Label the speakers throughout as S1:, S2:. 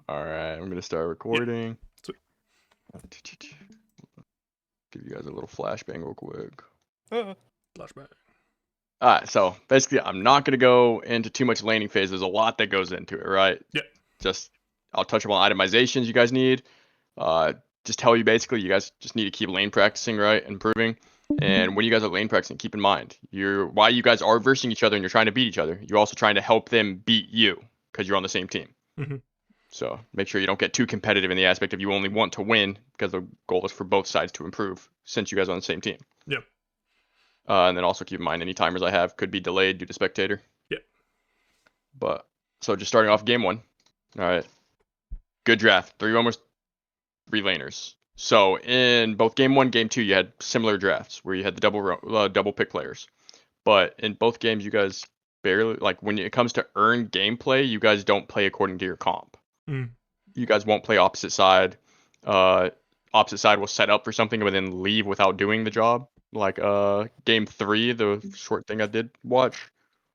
S1: All right, I'm gonna start recording. Give you guys a little flashbang real quick.
S2: Flashback.
S1: All right, so basically, I'm not gonna go into too much laning phase. There's a lot that goes into it, right?
S2: Yeah.
S1: Just I'll touch upon itemizations you guys need. Just tell you basically, you guys just need to keep lane practicing, right, improving. And when you guys are lane practicing, keep in mind why you guys are versing each other and you're trying to beat each other. You're also trying to help them beat you because you're on the same team.
S2: Mm-hmm.
S1: So make sure you don't get too competitive in the aspect of you only want to win, because the goal is for both sides to improve since you guys are on the same team.
S2: Yep.
S1: And then also keep in mind any timers I have could be delayed due to spectator.
S2: Yep.
S1: But so just starting off game one. All right. Good draft. Almost three laners. So in both game one, game two, you had similar drafts where you had the double pick players. But in both games, you guys barely, like, when it comes to earned gameplay, you guys don't play according to your comp.
S2: Mm.
S1: You guys won't play opposite side. Opposite side will set up for something but then leave without doing the job. Like game three, the short thing I did watch,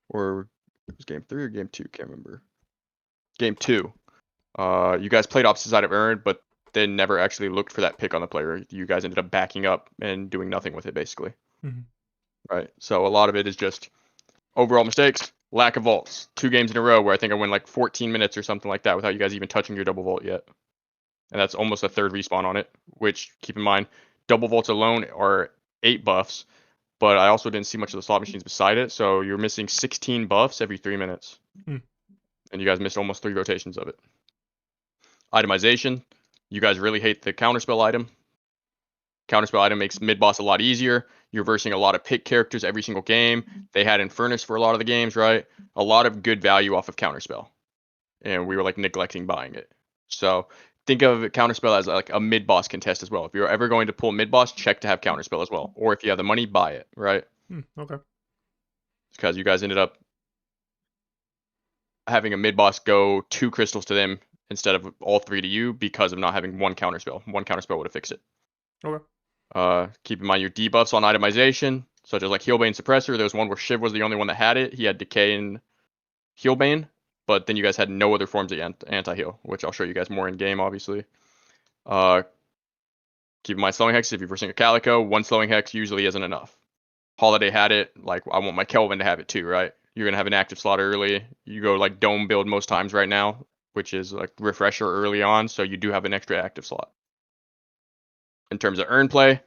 S1: or it was game three or game two, can't remember. Game two. You guys played opposite side of earned, but then never actually looked for that pick on the player. You guys ended up backing up and doing nothing with it, basically.
S2: Mm-hmm.
S1: Right. So a lot of it is just overall mistakes, lack of vaults. 2 games in a row where I think I went like 14 minutes or something like that without you guys even touching your double vault yet. And that's almost a third respawn on it, which, keep in mind, double vaults alone are 8 buffs, but I also didn't see much of the slot machines beside it, so you're missing 16 buffs every 3 minutes.
S2: Mm.
S1: And you guys missed almost 3 rotations of it. Itemization, you guys really hate the counterspell item. Counterspell item makes mid-boss a lot easier. You're versing a lot of pick characters every single game. They had Infernus for a lot of the games, right? A lot of good value off of counterspell. And we were like neglecting buying it. So think of counterspell as like a mid-boss contest as well. If you're ever going to pull mid-boss, check to have counterspell as well. Or if you have the money, buy it, right?
S2: Okay.
S1: Because you guys ended up having a mid-boss go 2 crystals to them instead of all 3 to you because of not having one counterspell. One counterspell would have fixed it.
S2: Okay.
S1: Keep in mind your debuffs on itemization, such as like Healbane Suppressor. There was one where Shiv was the only one that had it. He had Decay and Healbane, but then you guys had no other forms of anti-heal, which I'll show you guys more in game, obviously. Keep in mind slowing hex. If you're versing a Calico, 1 slowing hex usually isn't enough. Holiday had it. Like, I want my Kelvin to have it too, right? You're gonna have an active slot early. You go like dome build most times right now, which is like refresher early on, so you do have an extra active slot. In terms of earn play,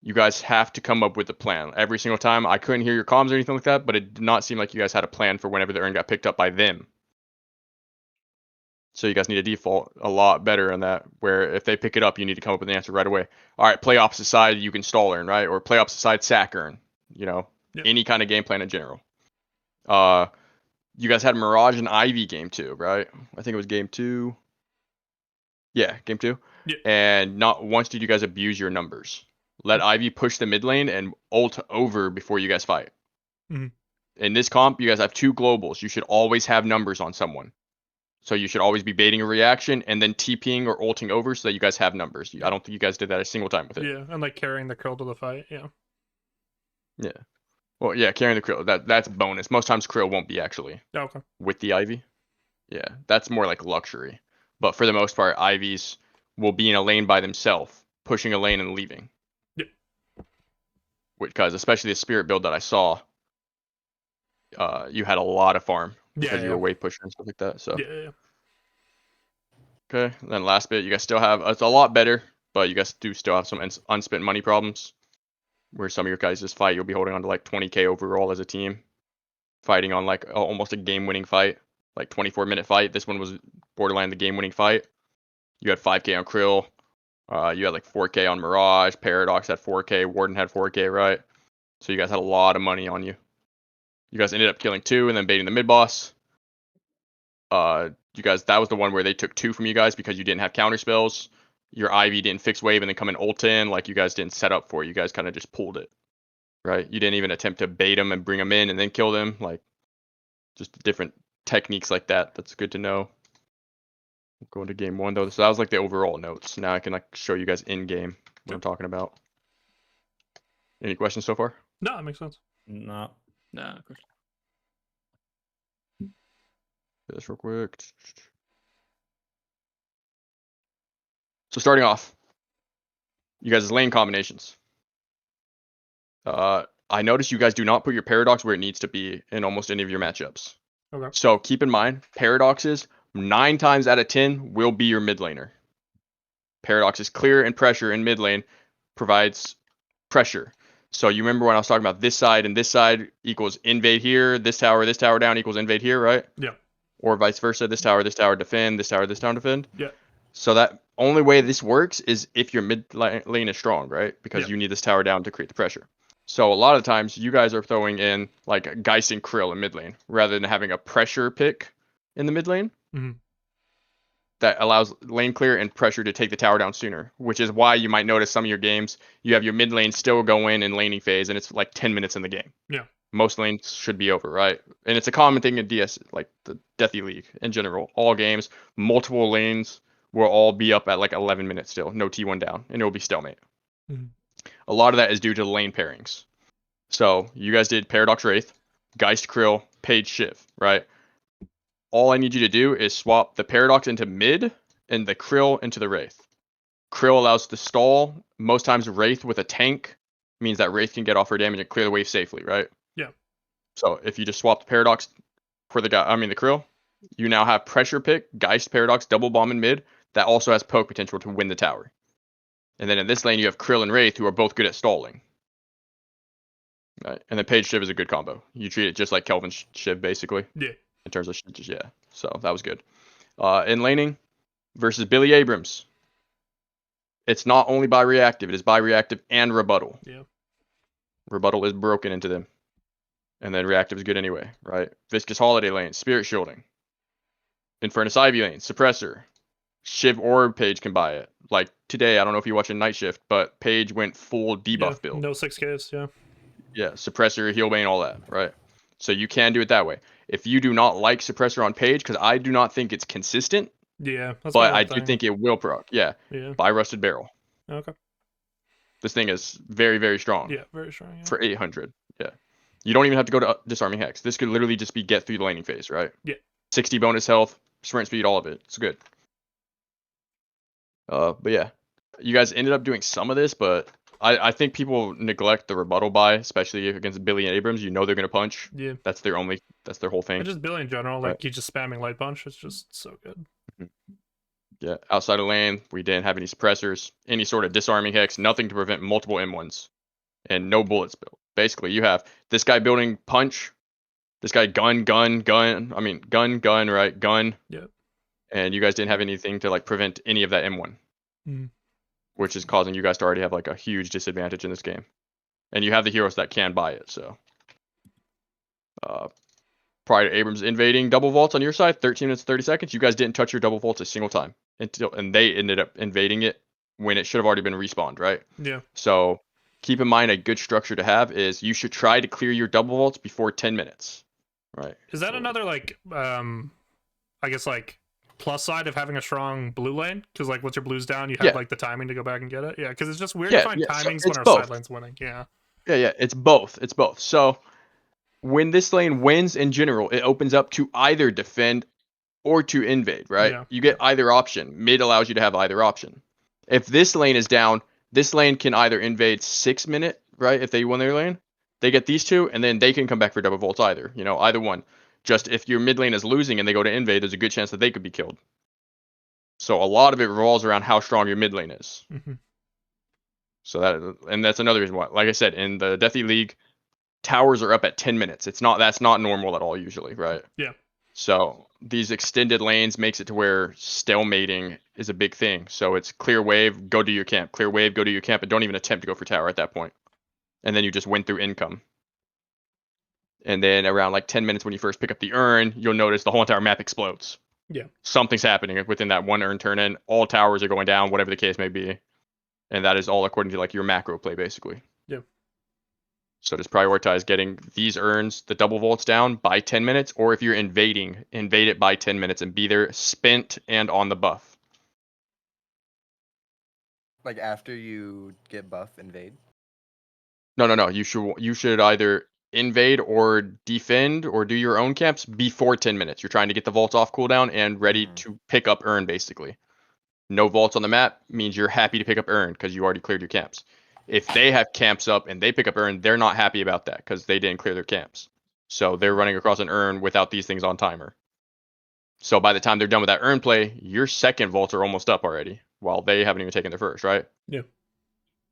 S1: you guys have to come up with a plan every single time. I couldn't hear your comms or anything like that, but it did not seem like you guys had a plan for whenever the earn got picked up by them. So you guys need to default a lot better on that, where if they pick it up, you need to come up with an answer right away. All right, play opposite side, you can stall earn, right? Or play opposite side, sack earn. You know,
S2: Yep.
S1: any kind of game plan in general. You guys had Mirage and Ivy game 2, right? I think it was game 2. Yeah, game 2.
S2: Yeah.
S1: And not once did you guys abuse your numbers. Let Ivy push the mid lane and ult over before you guys fight.
S2: Mm-hmm.
S1: In this comp, you guys have 2 globals. You should always have numbers on someone. So you should always be baiting a reaction and then TPing or ulting over so that you guys have numbers. I don't think you guys did that a single time with it.
S2: Yeah, and like carrying the Krill to the fight. Yeah.
S1: Yeah. Well, yeah, carrying the Krill, that's bonus. Most times Krill won't be actually
S2: Okay.
S1: with the Ivy. Yeah, that's more like luxury. But for the most part, Ivies will be in a lane by themselves, pushing a lane and leaving.
S2: Yeah.
S1: Because especially the spirit build that I saw, you had a lot of farm because you were wave pusher and stuff like that. So
S2: Yeah.
S1: okay, and then last bit, you guys still have, it's a lot better, but you guys do still have some unspent money problems. Where some of your guys' fight, you'll be holding on to like 20k overall as a team, fighting on like almost a game-winning fight, like 24-minute fight. This one was borderline the game-winning fight. You had 5k on Krill. You had like 4k on Mirage. Paradox had 4k. Warden had 4k, right? So you guys had a lot of money on you. You guys ended up killing 2 and then baiting the mid-boss. You guys, that was the one where they took 2 from you guys because you didn't have counter spells. Your Ivy didn't fix wave and then come and ult in. Like, you guys didn't set up for it. You guys kind of just pulled it, right? You didn't even attempt to bait them and bring them in and then kill them. Like, just different techniques like that. That's good to know. Going to game 1 though. So that was like the overall notes. Now I can like show you guys in game what I'm talking about. Any questions so far?
S2: No, that makes sense.
S3: No.
S4: No.
S1: Do this real quick. So starting off, you guys' lane combinations. I noticed you guys do not put your Paradox where it needs to be in almost any of your matchups.
S2: Okay.
S1: So keep in mind, Paradoxes 9 times out of 10 will be your mid laner. Paradox is clear and pressure in mid lane provides pressure. So you remember when I was talking about this side and this side equals invade here, this tower down equals invade here, right?
S2: Yeah.
S1: Or vice versa, this tower defend, this tower defend.
S2: Yeah.
S1: So that only way this works is if your mid lane is strong, right? Because
S2: Yeah.
S1: you need this tower down to create the pressure. So a lot of times you guys are throwing in like Geist and Krill in mid lane rather than having a pressure pick in the mid lane
S2: Mm-hmm.
S1: that allows lane clear and pressure to take the tower down sooner, which is why you might notice some of your games you have your mid lane still going in laning phase and it's like 10 minutes in the game.
S2: Yeah.
S1: Most lanes should be over, right? And it's a common thing in DS, like the Deathy League in general. All games, multiple lanes will all be up at like 11 minutes still, no T1 down, and it will be stalemate.
S2: Mm-hmm.
S1: A lot of that is due to the lane pairings. So you guys did Paradox Wraith, Geist Krill, Page Shiv, right? All I need you to do is swap the Paradox into mid and the Krill into the Wraith. Krill allows the stall. Most times Wraith with a tank means that Wraith can get off her damage and clear the wave safely, right?
S2: Yeah.
S1: So if you just swap the Paradox for the Krill, you now have pressure pick, Geist Paradox, double bomb in mid that also has poke potential to win the tower. And then in this lane you have Krill and Wraith who are both good at stalling. Right? And then Page Shiv is a good combo. You treat it just like Kelvin Shiv basically
S2: Yeah.
S1: in terms of yeah. So that was good. In laning versus Billy Abrams. It's not only by reactive, it is by reactive and rebuttal.
S2: Yeah.
S1: Rebuttal is broken into them. And then reactive is good anyway, right? Viscous Holiday lane, Spirit Shielding. Infernus Ivy lane, Suppressor. Shiv or Page can buy it. Like today, I don't know if you're watching Night Shift, but Page went full
S2: Yeah.
S1: debuff build.
S2: No 6Ks. Yeah.
S1: Yeah, Suppressor, Heal Bane, all that, right? So you can do it that way. If you do not like Suppressor on Page, because I do not think it's consistent,
S2: Yeah. That's my
S1: but
S2: one
S1: I do
S2: thing.
S1: think it will proc. Yeah,
S2: Yeah.
S1: buy Rusted Barrel.
S2: Okay.
S1: This thing is very, very strong
S2: Yeah. Very strong. Yeah.
S1: for 800. Yeah. You don't even have to go to Disarming Hex. This could literally just be get through the laning phase, right?
S2: Yeah.
S1: 60 bonus health, sprint speed, all of it. It's good. But yeah, you guys ended up doing some of this, but I think people neglect the rebuttal buy, especially against Billy and Abrams. You know they're gonna punch.
S2: Yeah.
S1: That's their whole thing.
S2: And just Billy in general,
S1: Right.
S2: like he's just spamming light punch. It's just so good.
S1: Yeah. Outside of lane, we didn't have any suppressors, any sort of disarming hex, nothing to prevent multiple M1s, and no bullets built. Basically, you have this guy building punch, this guy gun, right? Gun.
S2: Yeah.
S1: And you guys didn't have anything to like prevent any of that M1.
S2: Mm.
S1: Which is causing you guys to already have like a huge disadvantage in this game. And you have the heroes that can buy it, so. Prior to Abrams invading double vaults on your side, 13 minutes 30 seconds, you guys didn't touch your double vaults a single time and they ended up invading it when it should have already been respawned, right?
S2: Yeah.
S1: So keep in mind a good structure to have is you should try to clear your double vaults before 10 minutes, right?
S2: Is that another like I guess like plus side of having a strong blue lane? Because like once your blue's down, you have
S1: Yeah.
S2: like the timing to go back and get it. Yeah, because it's just weird to find timings
S1: So
S2: when our
S1: both.
S2: side lane's winning. Yeah.
S1: Yeah, it's both. It's both. So when this lane wins in general, it opens up to either defend or to invade, right?
S2: Yeah.
S1: You get either option. Mid allows you to have either option. If this lane is down, this lane can either invade 6 minute, right? If they win their lane, they get these two, and then they can come back for double vaults either. You know, either one. Just if your mid lane is losing and they go to invade, there's a good chance that they could be killed. So a lot of it revolves around how strong your mid lane is.
S2: Mm-hmm.
S1: So that's another reason why. Like I said, in the Deathy League, towers are up at 10 minutes. That's not normal at all usually, right?
S2: Yeah.
S1: So these extended lanes makes it to where stalemating is a big thing. So it's clear wave, go to your camp, clear wave, go to your camp, and don't even attempt to go for tower at that point. And then you just win through income. And then around like 10 minutes when you first pick up the urn, you'll notice the whole entire map explodes.
S2: Yeah.
S1: Something's happening within that one urn turn in. All towers are going down, whatever the case may be. And that is all according to like your macro play, basically.
S2: Yeah.
S1: So just prioritize getting these urns, the double vaults down by 10 minutes, or if you're invading, invade it by 10 minutes and be there spent and on the buff.
S3: Like after you get buff, invade.
S1: No. You should either invade or defend or do your own camps before 10 minutes. You're trying to get the vaults off cooldown and ready to pick up urn, basically. no vaults on the map means you're happy to pick up urn because you already cleared your camps. If they have camps up and they pick up urn, they're not happy about that because they didn't clear their camps. So they're running across an urn without these things on timer. So by the time they're done with that urn play, your second vaults are almost up already, while they haven't even taken their first, right?
S2: Yeah.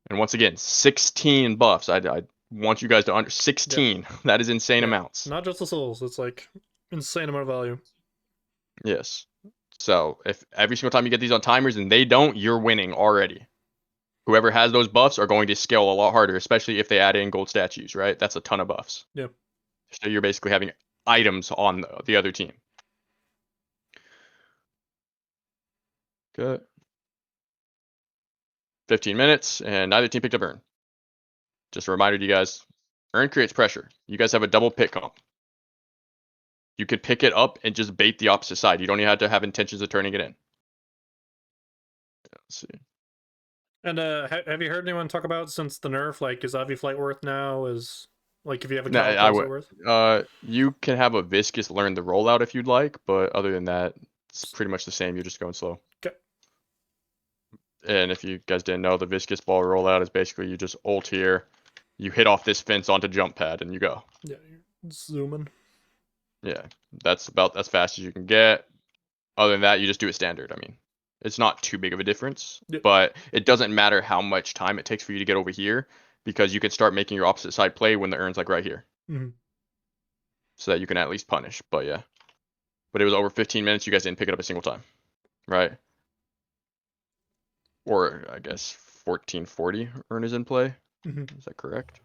S1: And once again, 16 buffs. I want you guys to under 16. That is insane amounts.
S2: Not just the souls. It's like insane amount of value.
S1: Yes. So if every single time you get these on timers and they don't, you're winning already. Whoever has those buffs are going to scale a lot harder, especially if they add in gold statues, right? That's a ton of buffs.
S2: Yep.
S1: So you're basically having items on the other team. Good. 15 minutes, and neither team picked up urn. Just a reminder to you guys, urn creates pressure. You guys have a double pick comp. You could pick it up and just bait the opposite side. You don't even have to have intentions of turning it in. Let's see.
S2: And have you heard anyone talk about, since the nerf, like, is Ivy Flight worth now? Is, like, if you have a
S1: No,
S2: counter,
S1: I
S2: is it
S1: would.
S2: worth?
S1: You can have a viscous learn the rollout if you'd like, but other than that, it's pretty much the same. You're just going slow.
S2: Okay.
S1: And if you guys didn't know, the viscous ball rollout is basically you just ult here, you hit off this fence onto jump pad, and you go.
S2: Yeah, you're zooming.
S1: Yeah, that's about as fast as you can get. Other than that, you just do it standard. I mean, it's not too big of a difference,
S2: Yep.
S1: but it doesn't matter how much time it takes for you to get over here because you can start making your opposite side play when the urn's like right here.
S2: Mm-hmm.
S1: So that you can at least punish. But yeah. But it was over 15 minutes. You guys didn't pick it up a single time, right? Or I guess 1440 urn is in play.
S2: Mm-hmm.
S1: Is that correct?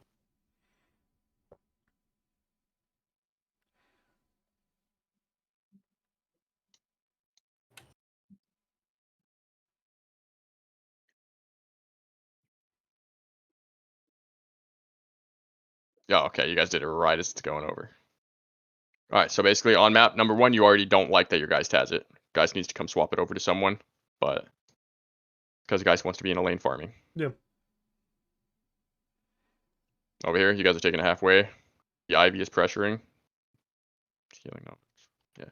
S1: Yeah, okay. You guys did it right as it's going over. All right, so basically on map number 1, you already don't like that your guys has it. Guys needs to come swap it over to someone, but because guys wants to be in a lane farming.
S2: Yeah.
S1: Over here, you guys are taking it halfway. The Ivy is pressuring. Healing up. Yeah.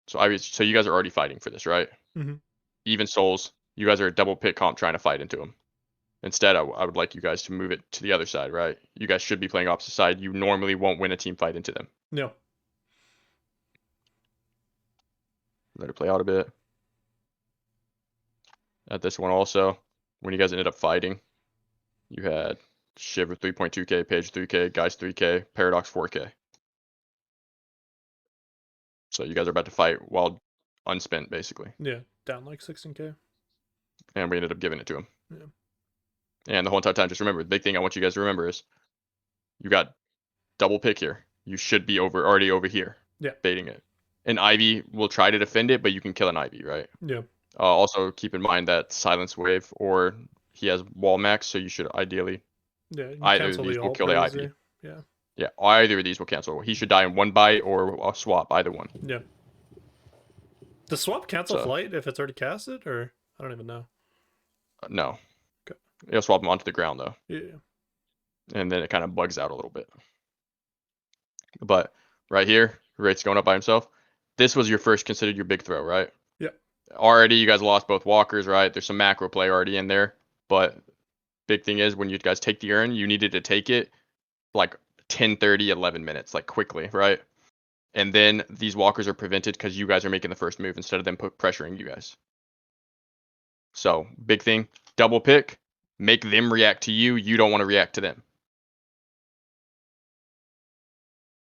S1: So you guys are already fighting for this, right?
S2: Mm-hmm.
S1: Even souls. You guys are a double pick comp trying to fight into them. Instead, I would like you guys to move it to the other side, right? You guys should be playing opposite side. You normally won't win a team fight into them.
S2: Yeah.
S1: Let it play out a bit. At this one also, when you guys ended up fighting, you had Shiver 3.2k, Page 3k, Guys 3k, Paradox 4k. So you guys are about to fight while unspent, basically.
S2: Yeah. Down like 16k.
S1: And we ended up giving it to him.
S2: Yeah.
S1: And the whole entire time, just remember, the big thing I want you guys to remember is you got double pick here. You should be already over here.
S2: Yeah.
S1: Baiting it. An Ivy will try to defend it, but you can kill an Ivy, right?
S2: Yeah.
S1: Also, keep in mind that Silence Wave, or he has Wall Max, so you should ideally...
S2: Yeah, you
S1: either of
S2: cancel
S1: these
S2: the
S1: will
S2: ult
S1: kill the
S2: pretty
S1: Ivy.
S2: easy. Yeah.
S1: Yeah, either of these will cancel. He should die in one bite or a swap, either one.
S2: Yeah. Does swap cancel
S1: So-
S2: flight if it's already casted, or I don't even know.
S1: No.
S2: Okay.
S1: It'll swap him onto the ground, though.
S2: Yeah.
S1: And then it kind of bugs out a little bit. But right here, Wraith's going up by himself. This was your first considered your big throw, right?
S2: Yeah.
S1: Already, you guys lost both walkers, right? There's some macro play already in there. But big thing is, when you guys take the urn, you needed to take it like 10, 30, 11 minutes, like quickly, right? And then these walkers are prevented because you guys are making the first move instead of them pressuring you guys. So, big thing, double pick, make them react to you. You don't want to react to them.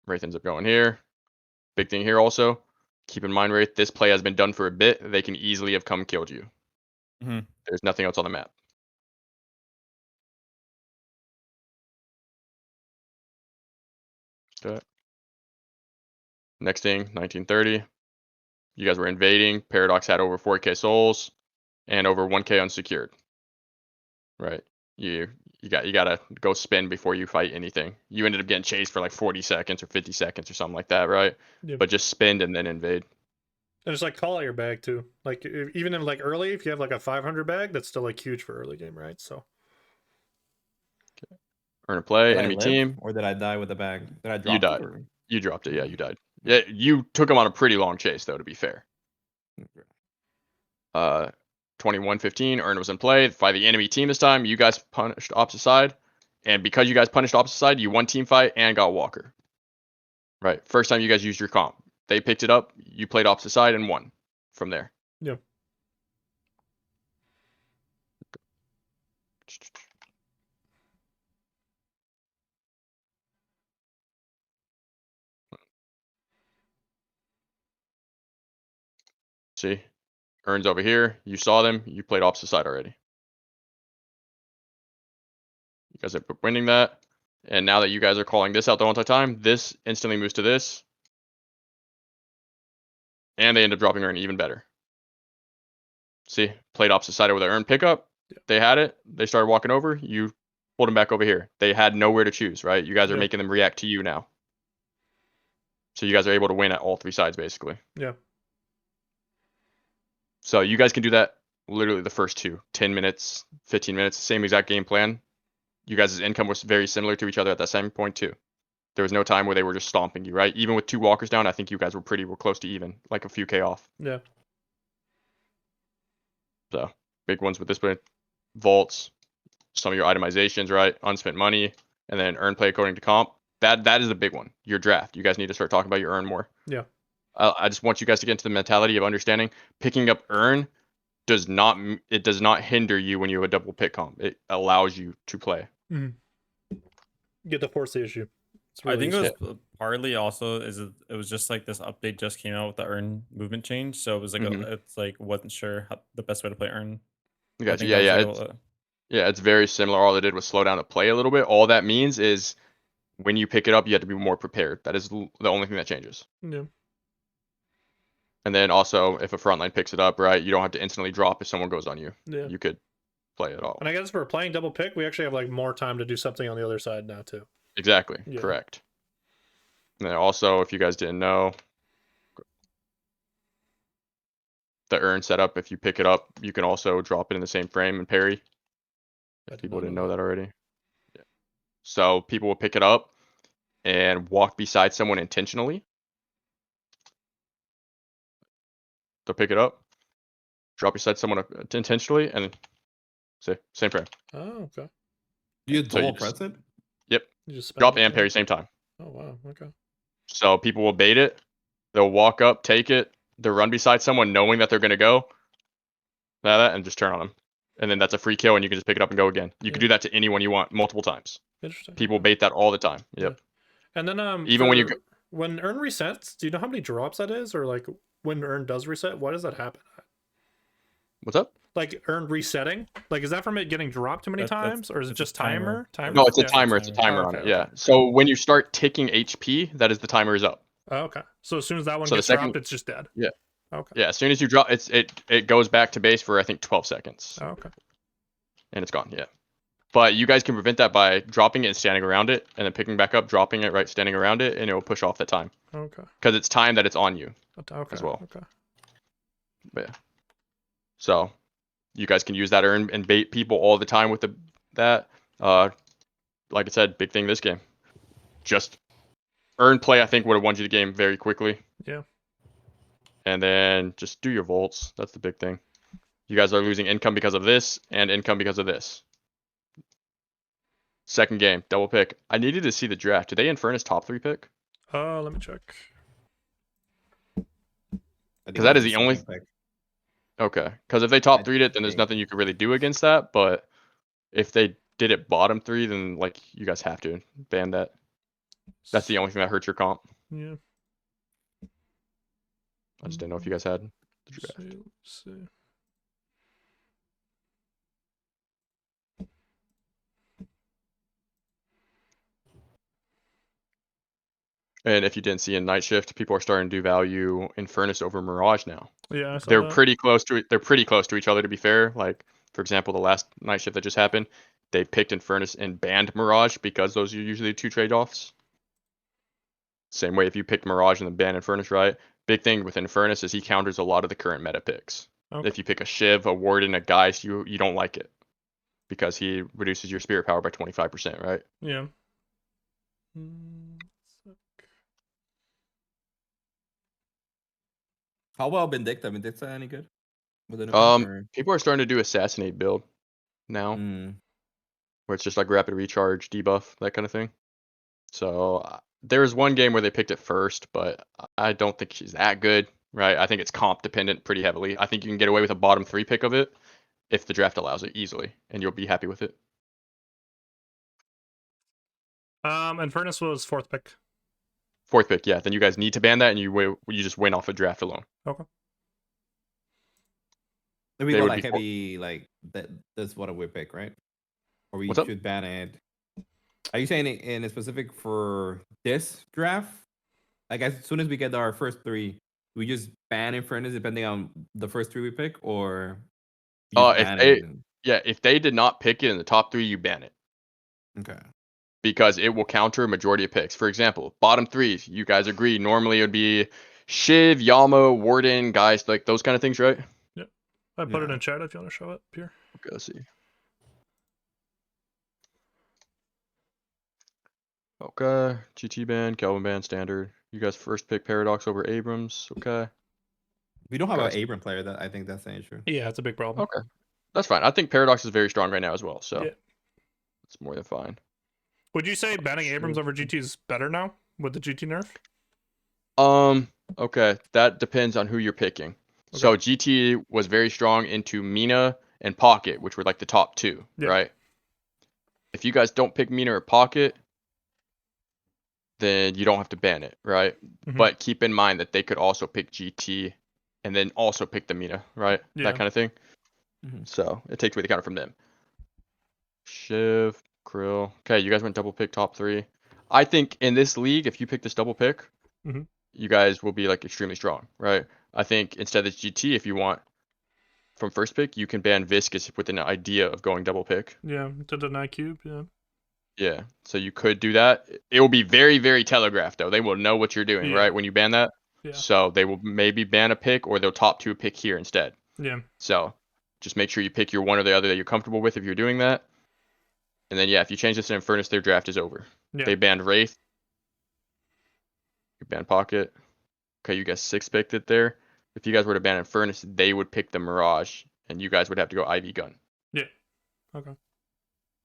S1: Wraith ends up going here. Big thing here also, keep in mind, Wraith, this play has been done for a bit. They can easily have come killed you.
S4: Mm-hmm.
S1: There's nothing else on the map. Okay. Next thing, 1930. You guys were invading. Paradox had over 4k souls and over 1k unsecured. Right. You gotta go spin before you fight anything. You ended up getting chased for like 40 seconds or 50 seconds or something like that, right?
S2: Yeah.
S1: But just spin and then invade.
S2: And it's like call out your bag too. Like even in like early, if you have like a 500 bag, that's still like huge for early game, right? So
S1: Earn a play,
S4: Did I
S1: enemy
S4: live,
S1: team.
S4: or did I die with a bag? Did I drop
S1: You died.
S4: it? Or...
S1: You dropped it, yeah, you died. Yeah, you took him on a pretty long chase though, to be fair. 21-15. Earn was in play. By the enemy team this time, you guys punished opposite side. And because you guys punished opposite side, you won team fight and got Walker. Right. First time you guys used your comp. They picked it up. You played opposite side and won from there.
S2: Yeah.
S1: See? Earns over here. You saw them. You played opposite side already. You guys are winning that. And now that you guys are calling this out the whole time, this instantly moves to this. And they end up dropping Earn even better. See? Played opposite side with their Earn pickup.
S2: Yeah.
S1: They had it. They started walking over. You pulled them back over here. They had nowhere to choose, right? You guys are
S2: Yeah.
S1: making them react to you now. So you guys are able to win at all three sides, basically.
S2: Yeah.
S1: So you guys can do that literally the first 10 minutes, 15 minutes, same exact game plan. You guys' income was very similar to each other at that same point too. There was no time where they were just stomping you, right? Even with 2 walkers down, I think you guys were close to even, like a few K off.
S2: Yeah.
S1: So big ones with this one, vaults, some of your itemizations, right? Unspent money, and then earn play according to comp. That is the big one. Your draft. You guys need to start talking about your earn more.
S2: Yeah.
S1: I just want you guys to get into the mentality of understanding picking up earn does not hinder you when you have a double pick comp. It allows you to play.
S2: You get to force the issue. It's
S4: I think it
S2: useful.
S4: was partly also it was just like this update just came out with the earn movement change, so it was like it's like wasn't sure how, the best way to play earn.
S1: Gotcha.
S4: that
S1: Yeah,
S4: was like
S1: it's very similar. All they did was slow down the play a little bit. All that means is when you pick it up, you have to be more prepared. That is the only thing that changes.
S2: Yeah.
S1: And then also, if a front line picks it up, right, you don't have to instantly drop if someone goes on you.
S2: Yeah.
S1: You could play it all.
S2: And I guess for playing double pick, we actually have like more time to do something on the other side now too.
S1: Exactly.
S2: Yeah.
S1: Correct. And then also, if you guys didn't know, the earn setup, if you pick it up, you can also drop it in the same frame and parry. If people didn't know that already. Yeah. So people will pick it up and walk beside someone intentionally. They'll pick it up, drop beside someone intentionally, and same frame.
S2: Oh, okay.
S4: Do you
S1: So
S4: double
S1: you
S4: press it?
S1: Yep.
S2: You just spend
S1: Drop
S2: it,
S1: and
S2: yeah.
S1: parry same time.
S2: Oh wow. Okay.
S1: So people will bait it. They'll walk up, take it. They'll run beside someone knowing that they're going to go. That and just turn on them. And then that's a free kill and you can just pick it up and go again. You can do that to anyone you want multiple times.
S2: Interesting.
S1: People
S2: Okay.
S1: bait that all the time. Yep.
S2: And then
S1: Even
S2: when earn resets, do you know how many drops that is, or like when earn does reset, why does that happen?
S1: What's up?
S2: Like earn resetting, like is that from it getting dropped too many times, or is it
S4: it's a
S2: just timer?
S1: No, it's a
S2: Yeah.
S1: timer. It's a timer
S2: Oh,
S1: on
S2: okay,
S1: it. Yeah.
S2: okay.
S1: So when you start ticking HP, that is the timer is up.
S2: Oh, okay. So as soon as that one
S1: So the
S2: gets
S1: second-
S2: dropped, it's just dead.
S1: Yeah.
S2: Okay.
S1: Yeah. As soon as you drop, it goes back to base for I think 12 seconds.
S2: Oh, okay.
S1: And it's gone. Yeah. But you guys can prevent that by dropping it and standing around it, and then picking back up, dropping it, right, standing around it, and it will push off that time.
S2: Okay.
S1: Because it's time that it's on you.
S2: Okay.
S1: As well.
S2: Okay.
S1: But yeah. So you guys can use that earn and bait people all the time with that. Like I said, big thing this game. Just earn play, I think, would have won you the game very quickly.
S2: Yeah.
S1: And then just do your vaults. That's the big thing. You guys are losing income because of this and income because of this. Second game, double pick. I needed to see the draft. Did they Infernus top 3 pick?
S2: Let me check.
S1: Because that is the only. Okay. Because if they top 3'd it, then there's
S3: think.
S1: nothing you can really do against that. But if they did it bottom 3, then like you guys have to ban that. That's the only thing that hurts your comp.
S2: Yeah.
S1: I just didn't know if you guys had the
S2: Let's
S1: draft.
S2: see. Let's see.
S1: And if you didn't see in Night Shift, people are starting to value Infernus over Mirage now.
S2: Yeah, I saw
S1: They're
S2: that.
S1: pretty close to it. They're pretty close to each other, to be fair. Like, for example, the last Night Shift that just happened, they picked Infernus and banned Mirage because those are usually the 2 trade-offs. Same way if you pick Mirage and then ban Infernus, right? Big thing with Infernus is he counters a lot of the current meta picks.
S2: Okay.
S1: If you pick a Shiv, a Warden, a Geist, you don't like it. Because he reduces your spirit power by 25%, right?
S2: Yeah.
S4: How about Vindicta? Vindicta any good?
S5: with the new patch, or?
S1: People are starting to do assassinate build now,
S5: Mm.
S1: where it's just like rapid recharge, debuff, that kind of thing. So there was one game where they picked it first, but I don't think she's that good, right? I think it's comp dependent pretty heavily. I think you can get away with a bottom 3 pick of it if the draft allows it easily, and you'll be happy with it.
S2: Infernus was 4th pick.
S1: 4th pick, yeah. Then you guys need to ban that, and you just win off a draft alone.
S2: Okay.
S5: If we
S1: They
S5: go
S1: would
S5: like
S1: be
S5: heavy, like that's what we pick, right? Or we
S1: What's up?
S5: should ban it. Are you saying it in a specific for this draft? Like as soon as we get our first 3, we just ban Infernus depending on the first 3 we pick, or you just ban it?
S1: If they did not pick it in the top 3, you ban it.
S5: Okay.
S1: Because it will counter a majority of picks. For example, bottom 3s, you guys agree normally it would be Shiv, Yamo, Warden, guys like those kind of things, right?
S2: Yep. I put it
S5: Yeah.
S2: in chat if you want to show it, Pierre.
S1: Okay, let's see. Okay, GT ban, Kelvin ban, standard. You guys first pick Paradox over Abrams. Okay.
S5: We don't have
S1: Guys.
S5: an Abram player. That I think that's the issue.
S2: Yeah, it's a big problem.
S1: Okay. That's fine. I think Paradox is very strong right now as well, so
S2: Yeah.
S1: it's more than fine.
S2: Would you say banning Abrams over GT is better now with the GT nerf?
S1: Okay, that depends on who you're picking.
S2: Okay.
S1: So GT was very strong into Mina and Pocket, which were like the top 2,
S2: Yeah.
S1: right? If you guys don't pick Mina or Pocket, then you don't have to ban it, right?
S2: Mhm.
S1: But keep in mind that they could also pick GT and then also pick the Mina, right?
S2: Yeah.
S1: That kind of thing.
S5: Mhm.
S1: So it takes away the counter from them. Shiv, Krill. Okay, you guys went double pick top 3. I think in this league, if you pick this double pick,
S2: Mhm.
S1: you guys will be like extremely strong, right? I think instead of GT, if you want from first pick, you can ban Viscous with an idea of going double pick.
S2: Yeah, to deny cube, yeah.
S1: Yeah, so you could do that. It will be very, very telegraphed though. They will know what you're doing,
S2: Yeah.
S1: right? When you ban that.
S2: Yeah.
S1: So they will maybe ban a pick or they'll top 2 pick here instead.
S2: Yeah.
S1: So just make sure you pick your one or the other that you're comfortable with if you're doing that. And then yeah, if you change this to Infernus, their draft is over.
S2: Yeah.
S1: They banned Wraith. You banned Pocket. Okay, you guys 6 picked it there. If you guys were to ban Infernus, they would pick the Mirage, and you guys would have to go Ivy Gun.
S2: Yeah. Okay.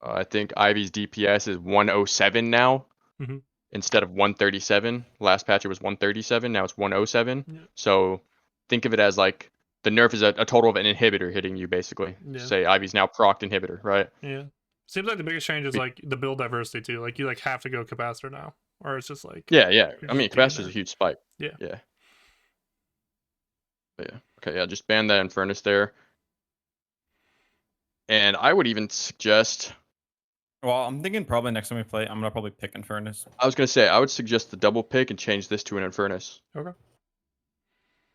S1: I think Ivy's DPS is 107 now,
S2: Mhm.
S1: instead of 137. Last patch it was 137. Now it's 107.
S2: Yeah.
S1: So think of it as like the nerf is a total of an inhibitor hitting you basically.
S2: Yeah.
S1: Say Ivy's now procced inhibitor, right?
S2: Yeah. Seems like the biggest change is like the build diversity too. Like you like have to go capacitor now. Or it's just like
S1: Yeah.
S2: you're
S1: I mean,
S2: just doing
S1: capacitor's a
S2: that.
S1: huge spike.
S2: Yeah.
S1: Yeah. But yeah. Okay. Yeah. Just ban that Infernus there. And I would even suggest.
S4: Well, I'm thinking probably next time we play, I'm gonna probably pick Infernus.
S1: I was gonna say I would suggest the double pick and change this to an Infernus.
S2: Okay.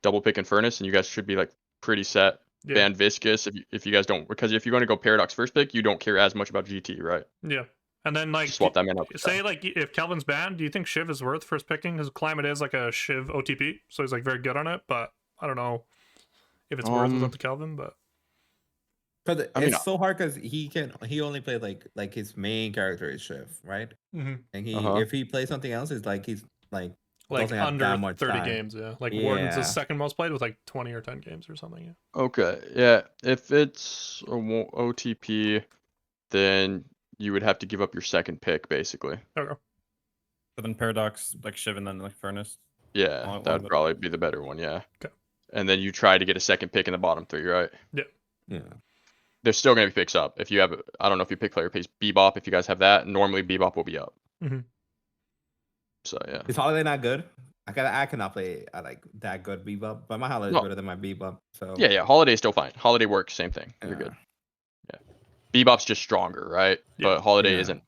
S1: Double pick Infernus, and you guys should be like pretty set.
S2: Yeah.
S1: Ban Viscous if you guys don't, because if you're going to go Paradox first pick, you don't care as much about GT, right?
S2: Yeah. And then like
S1: Just swap that man out.
S2: say like if Kelvin's banned, do you think Shiv is worth first picking? His climate is like a Shiv OTP, so he's like very good on it, but I don't know if it's worth without the Kelvin, but
S5: Because
S1: I mean,
S5: it's so hard because he only played like his main character is Shiv, right?
S2: mm-hmm.
S5: And
S1: Uh-huh.
S5: if he plays something else, it's like he's like doesn't have
S2: under
S5: that much
S2: 30
S5: time.
S2: games, yeah. Like Warden's the
S5: Yeah.
S2: second most played with like 20 or 10 games or something, yeah.
S1: Okay, yeah. If it's a OTP, then you would have to give up your second pick, basically.
S2: Okay.
S4: So then Paradox, like Shiv, and then like Furnace.
S1: Yeah,
S4: One
S1: that
S4: of
S1: would
S4: the-
S1: probably be the better one, yeah.
S2: Okay.
S1: And then you try to get a second pick in the bottom 3, right?
S5: Yeah.
S1: There's still going to be picks up. If you have, I don't know if you pick player pays Bebop, if you guys have that, normally Bebop will be up.
S2: Mhm.
S1: So, yeah.
S5: Is Holiday not good? I cannot play like that good Bebop, but my Holiday is
S1: No.
S5: better than my Bebop. So
S1: Yeah, Holiday's still fine. Holiday works, same thing. You're good. Yeah. Bebop's just stronger, right?
S2: Yeah.
S1: But Holiday
S5: Yeah.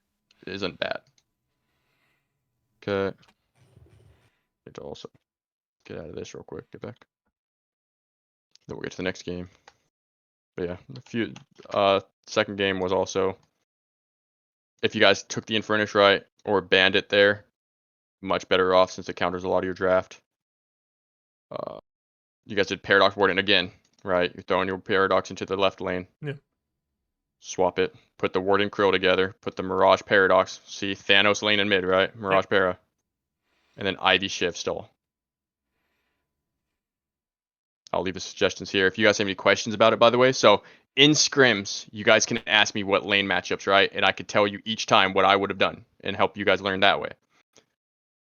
S1: isn't bad. Okay. Need to also get out of this real quick. Get back. Then we'll get to the next game. But yeah, second game was also, if you guys took the Infernus right or banned it there, much better off since it counters a lot of your draft. You guys did Paradox Warden again, right? You're throwing your Paradox into the left lane.
S2: Yeah.
S1: Swap it. Put the Warden Krill together. Put the Mirage Paradox. See, Thanos lane in mid, right? Mirage Para. And then Ivy Shiv still. I'll leave the suggestions here. If you guys have any questions about it, by the way. So in scrims, you guys can ask me what lane matchups, right? And I could tell you each time what I would have done and help you guys learn that way.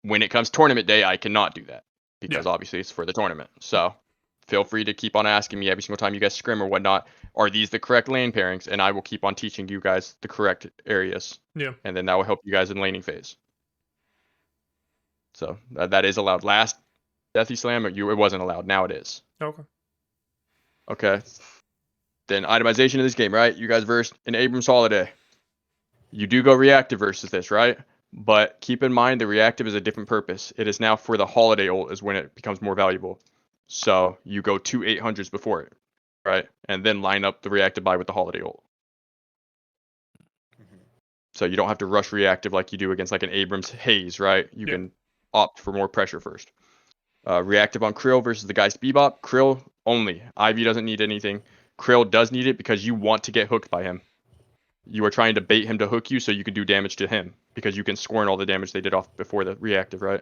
S1: When it comes tournament day, I cannot do that because obviously it's for the tournament. So feel free to keep on asking me every single time you guys scrim or whatnot. Are these the correct lane pairings? And I will keep on teaching you guys the correct areas.
S2: Yeah.
S1: And then that will help you guys in laning phase. So that is allowed. Last Deathy Slam, it wasn't allowed. Now it is.
S2: Okay.
S1: Okay. Then itemization of this game, right? You guys versed in Abrams Holiday. You do go reactive versus this, right? But keep in mind the reactive is a different purpose. It is now for the holiday ult is when it becomes more valuable. So you go 2 800s before it, right? And then line up the reactive buy with the holiday ult. So you don't have to rush reactive like you do against like an Abrams Haze, right? You can opt for more pressure first. Reactive on Krill versus the Geist Bebop. Krill only. Ivy doesn't need anything. Krill does need it because you want to get hooked by him. You are trying to bait him to hook you so you can do damage to him because you can scorn all the damage they did off before the reactive, right?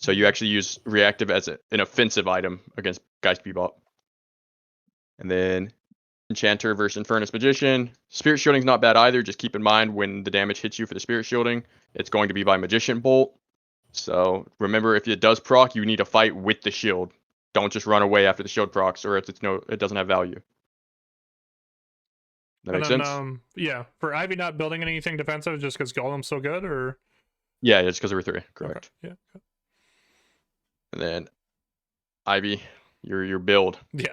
S1: So you actually use reactive as an offensive item against Geist Bebop. And then Enchanter versus Infernus Magician. Spirit Shielding's not bad either. Just keep in mind when the damage hits you for the Spirit Shielding, it's going to be by Magician Bolt. So remember, if it does proc, you need to fight with the shield. Don't just run away after the shield procs, or if it doesn't have value. That makes sense?
S2: Yeah. For Ivy not building anything defensive just because Golem's so good, or
S1: Yeah, it's because there were 3. Correct.
S2: Okay. Yeah.
S1: And then Ivy, your build.
S2: Yeah.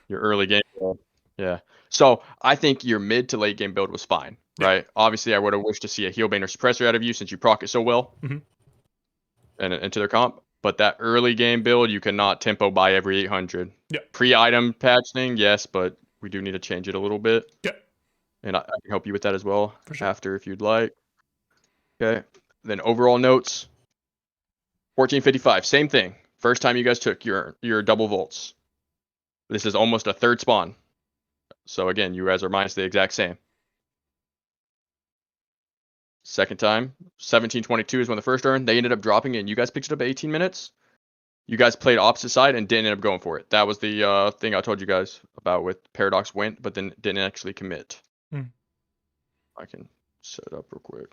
S1: Your early game build. Yeah. So I think your mid to late game build was fine, right? Obviously, I would have wished to see a Healbane or Suppressor out of you since you proc it so well and into their comp. But that early game build, you cannot tempo buy every 800.
S2: Yeah.
S1: Pre-item patch thing, yes, but we do need to change it a little bit.
S2: Yeah.
S1: And I can help you with that as well
S2: For sure.
S1: after if you'd like. Okay. Then overall notes, 1455, same thing. First time you guys took your double volts. This is almost a third spawn. So again, you guys are minus the exact same. Second time, 1722 is when the first earn. They ended up dropping it, and you guys picked it up at 18 minutes. You guys played opposite side and didn't end up going for it. That was the thing I told you guys about with Paradox went, but then didn't actually commit. I can set it up real quick.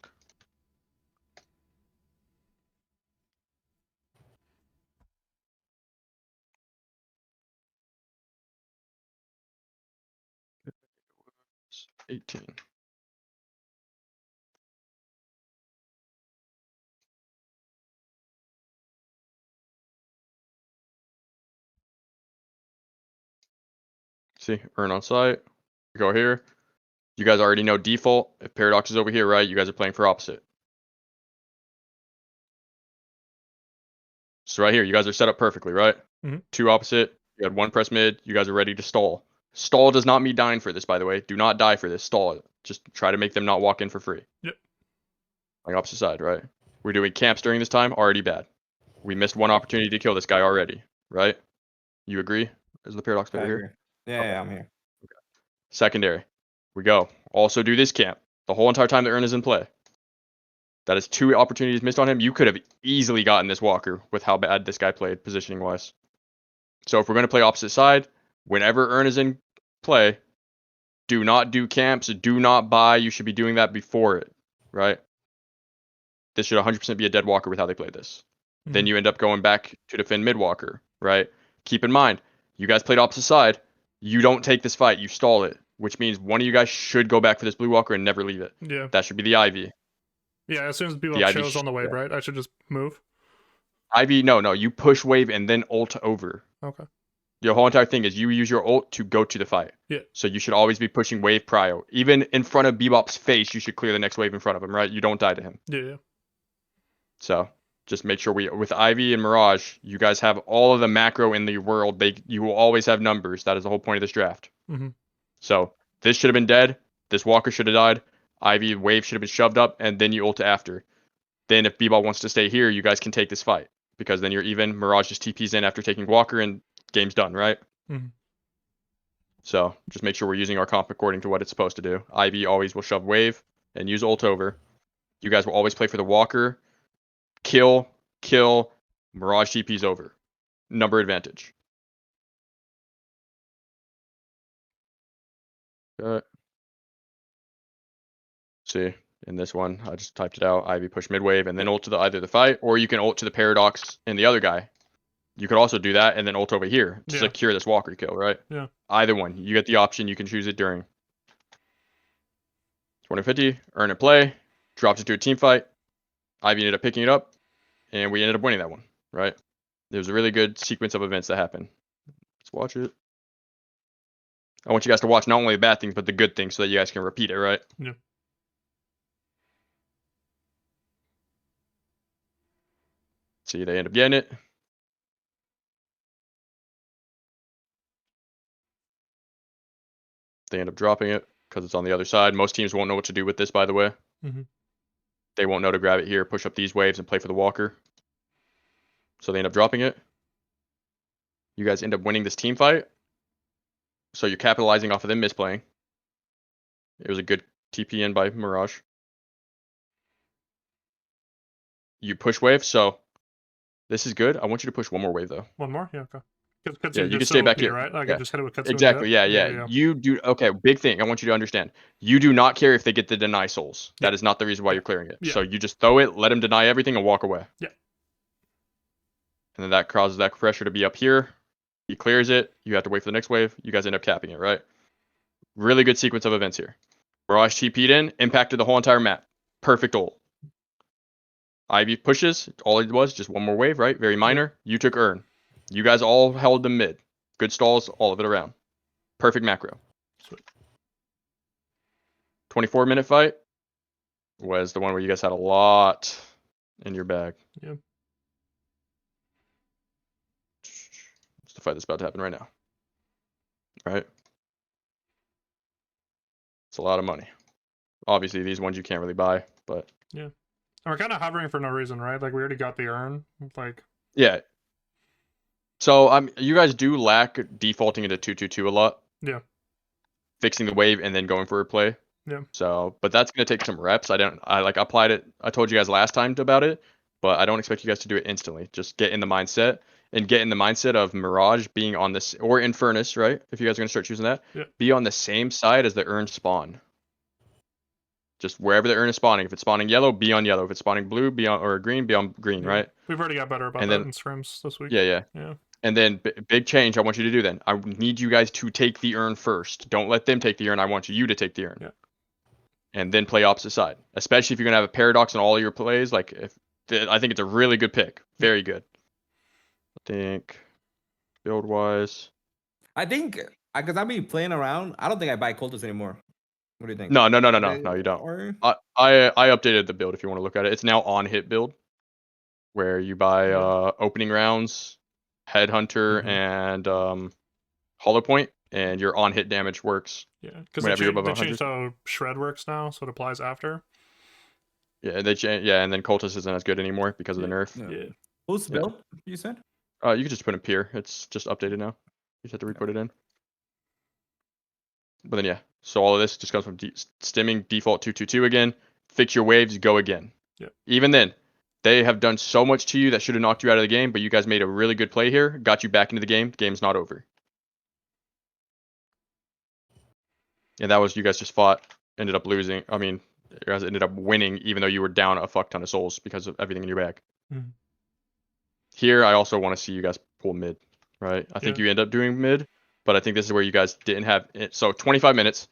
S1: It's 18. See, earn on site. Go here. You guys already know default. If Paradox is over here, right, you guys are playing for opposite. So right here, you guys are set up perfectly, right? 2 opposite. You had 1 press mid. You guys are ready to stall. Stall does not mean dying for this, by the way. Do not die for this. Stall it. Just try to make them not walk in for free.
S2: Yep.
S1: Like opposite side, right? We're doing camps during this time. Already bad. We missed 1 opportunity to kill this guy already, right? You agree? Is the Paradox player here?
S5: Yeah, I'm here.
S1: Okay. Secondary. We go. Also do this camp. The whole entire time the urn is in play. That is 2 opportunities missed on him. You could have easily gotten this walker with how bad this guy played positioning wise. So if we're going to play opposite side, whenever urn is in play, do not do camps. Do not buy. You should be doing that before it, right? This should 100% be a dead walker with how they play this. Then you end up going back to defend mid walker, right? Keep in mind, you guys played opposite side. You don't take this fight. You stall it, which means one of you guys should go back for this blue walker and never leave it.
S2: Yeah.
S1: That should be the Ivy.
S2: Yeah, as soon as people
S1: The Ivy
S2: shows on the wave, right? I should just move.
S1: Ivy, no. You push wave and then ult over.
S2: Okay.
S1: Your whole entire thing is you use your ult to go to the fight.
S2: Yeah.
S1: So you should always be pushing wave prio. Even in front of Bebop's face, you should clear the next wave in front of him, right? You don't die to him.
S2: Yeah.
S1: So just make sure with Ivy and Mirage, you guys have all of the macro in the world. You will always have numbers. That is the whole point of this draft. So this should have been dead. This walker should have died. Ivy wave should have been shoved up, and then you ult after. Then if Bebop wants to stay here, you guys can take this fight because then you're even. Mirage just TPs in after taking walker, and game's done, right? So just make sure we're using our comp according to what it's supposed to do. Ivy always will shove wave and use ult over. You guys will always play for the walker. Kill, Mirage TP's over. number advantage. See, in this one, I just typed it out. Ivy push mid wave and then ult to either the fight, or you can ult to the paradox and the other guy. You could also do that and then ult over here to secure this walker kill, right?
S2: Yeah.
S1: Either one. You get the option. You can choose it during. 2050, earn and play, drops it to a team fight. Ivy ended up picking it up, and we ended up winning that one, right? There's a really good sequence of events that happen. Let's watch it. I want you guys to watch not only the bad things, but the good things so that you guys can repeat it, right?
S2: Yeah.
S1: See, they end up getting it. They end up dropping it because it's on the other side. Most teams won't know what to do with this, by the way. They won't know to grab it here, push up these waves, and play for the walker. So they end up dropping it. You guys end up winning this team fight. So you're capitalizing off of them misplaying. It was a good TP in by Mirage. You push wave, so this is good. I want you to push one more wave, though.
S2: One more? Yeah, okay.
S1: Yeah, you can stay back here.
S2: Right? I
S1: Yeah.
S2: can just hit it with Katsu.
S1: Exactly, yeah. You do, okay, big thing. I want you to understand. You do not care if they get the deny souls. That is not the reason why you're clearing it.
S2: Yeah.
S1: So you just throw it, let them deny everything, and walk away.
S2: Yeah.
S1: And then that causes that pressure to be up here. He clears it. You have to wait for the next wave. You guys end up capping it, right? Really good sequence of events here. Mirage TP'd in, impacted the whole entire map. Perfect ult. Ivy pushes. All it was, just one more wave, right? Very minor. You took Earn. You guys all held the mid. Good stalls, all of it around. Perfect macro. 24-minute fight was the one where you guys had a lot in your bag.
S2: Yeah.
S1: It's the fight that's about to happen right now. Right? It's a lot of money. Obviously, these ones you can't really buy, but...
S2: Yeah. And we're kind of hovering for no reason, right? Like, we already got the Earn. Like...
S1: Yeah. So, you guys do lack defaulting into 2-2-2 a lot.
S2: Yeah.
S1: Fixing the wave and then going for a play.
S2: Yeah.
S1: So, but that's gonna take some reps. I applied it. I told you guys last time about it, but I don't expect you guys to do it instantly. Just get in the mindset and get in the mindset of Mirage being on this, or Infernus, right? If you guys are gonna start choosing that, be on the same side as the Earn spawn. Just wherever the Earn is spawning. If it's spawning yellow, be on yellow. If it's spawning blue, be on, or green, be on green, right?
S2: We've already got better about that in scrims this week.
S1: Yeah.
S2: Yeah.
S1: And then big change I want you to do then. I need you guys to take the Earn first. Don't let them take the Earn. I want you to take the Earn.
S2: Yeah.
S1: And then play opposite side. Especially if you're gonna have a paradox in all of your plays. Like I think it's a really good pick. Very good. I think build wise.
S5: I think because I've been playing around. I don't think I buy cultists anymore. What do you think?
S1: No, you don't.
S5: Or...
S1: I updated the build if you want to look at it. It's now on hit build, where you buy opening rounds, headhunter, and hollow point, and your on hit damage works.
S2: Yeah, because
S1: whenever you're above
S2: they
S1: 100.
S2: changed how shred works now, so it applies after.
S1: Yeah, they change. Yeah, and then cultist isn't as good anymore because of the nerf.
S2: Yeah.
S5: Who's build? You said?
S1: You can just put in Peer. It's just updated now. You just have to re-put it in. But then yeah, so all of this just comes from stimming default 2-2-2 again. Fix your waves, go again.
S2: Yeah.
S1: Even then, they have done so much to you that should have knocked you out of the game, but you guys made a really good play here, got you back into the game. The game's not over. And that was, you guys just fought, ended up losing. I mean, you guys ended up winning even though you were down a fuck ton of souls because of everything in your bag.
S2: Mhm.
S1: Here, I also want to see you guys pull mid, right? I think you end up doing mid, but I think this is where you guys didn't have it. So 25 minutes,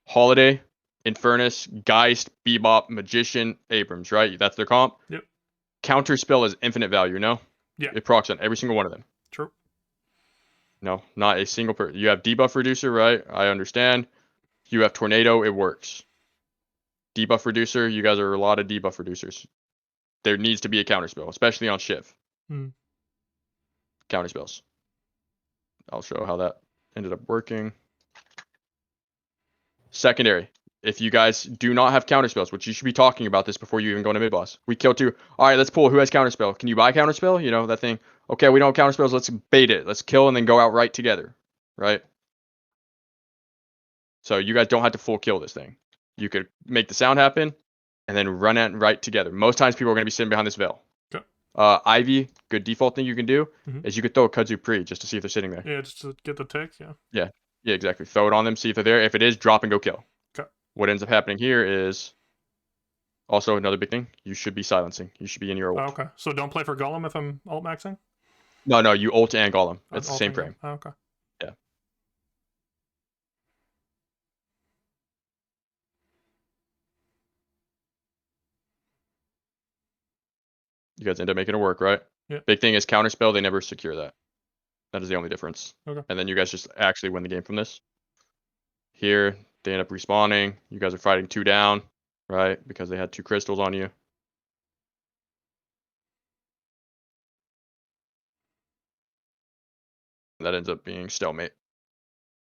S1: Holiday, Infernus, Geist, Bebop, Magician, Abrams, right? That's their comp.
S2: Yep.
S1: Counter spell is infinite value, no?
S2: Yeah.
S1: It procs on every single one of them.
S2: True.
S1: No, not a single person. You have debuff reducer, right? I understand. You have tornado, it works. Debuff reducer, you guys are a lot of debuff reducers. There needs to be a counter spell, especially on Shiv. Counter spells. I'll show how that ended up working. Secondary. If you guys do not have counter spells, which you should be talking about this before you even go into mid boss. We kill 2. All right, let's pull. Who has counter spell? Can you buy counter spell? You know, that thing. Okay, we don't have counter spells. Let's bait it. Let's kill and then go out right together. Right? So you guys don't have to full kill this thing. You could make the sound happen and then run it right together. Most times people are going to be sitting behind this veil.
S2: Okay.
S1: Ivy, good default thing you can do
S2: Mhm.
S1: is you could throw a kudzu pre just to see if they're sitting there.
S2: Yeah, just to get the tick. Yeah.
S1: Yeah, exactly. Throw it on them, see if they're there. If it is, drop and go kill.
S2: Okay.
S1: What ends up happening here is also another big thing. You should be silencing. You should be in your ult.
S2: Oh, okay. So don't play for Golem if I'm alt maxing.
S1: No, you ult and golem.
S2: I'm
S1: It's the same
S2: alting
S1: frame.
S2: it. Oh, okay.
S1: Yeah. You guys end up making it work, right?
S2: Yeah.
S1: Big thing is counterspell. They never secure that. That is the only difference.
S2: Okay.
S1: And then you guys just actually win the game from this. Here, they end up respawning. You guys are fighting 2 down, right? Because they had 2 crystals on you. That ends up being stalemate.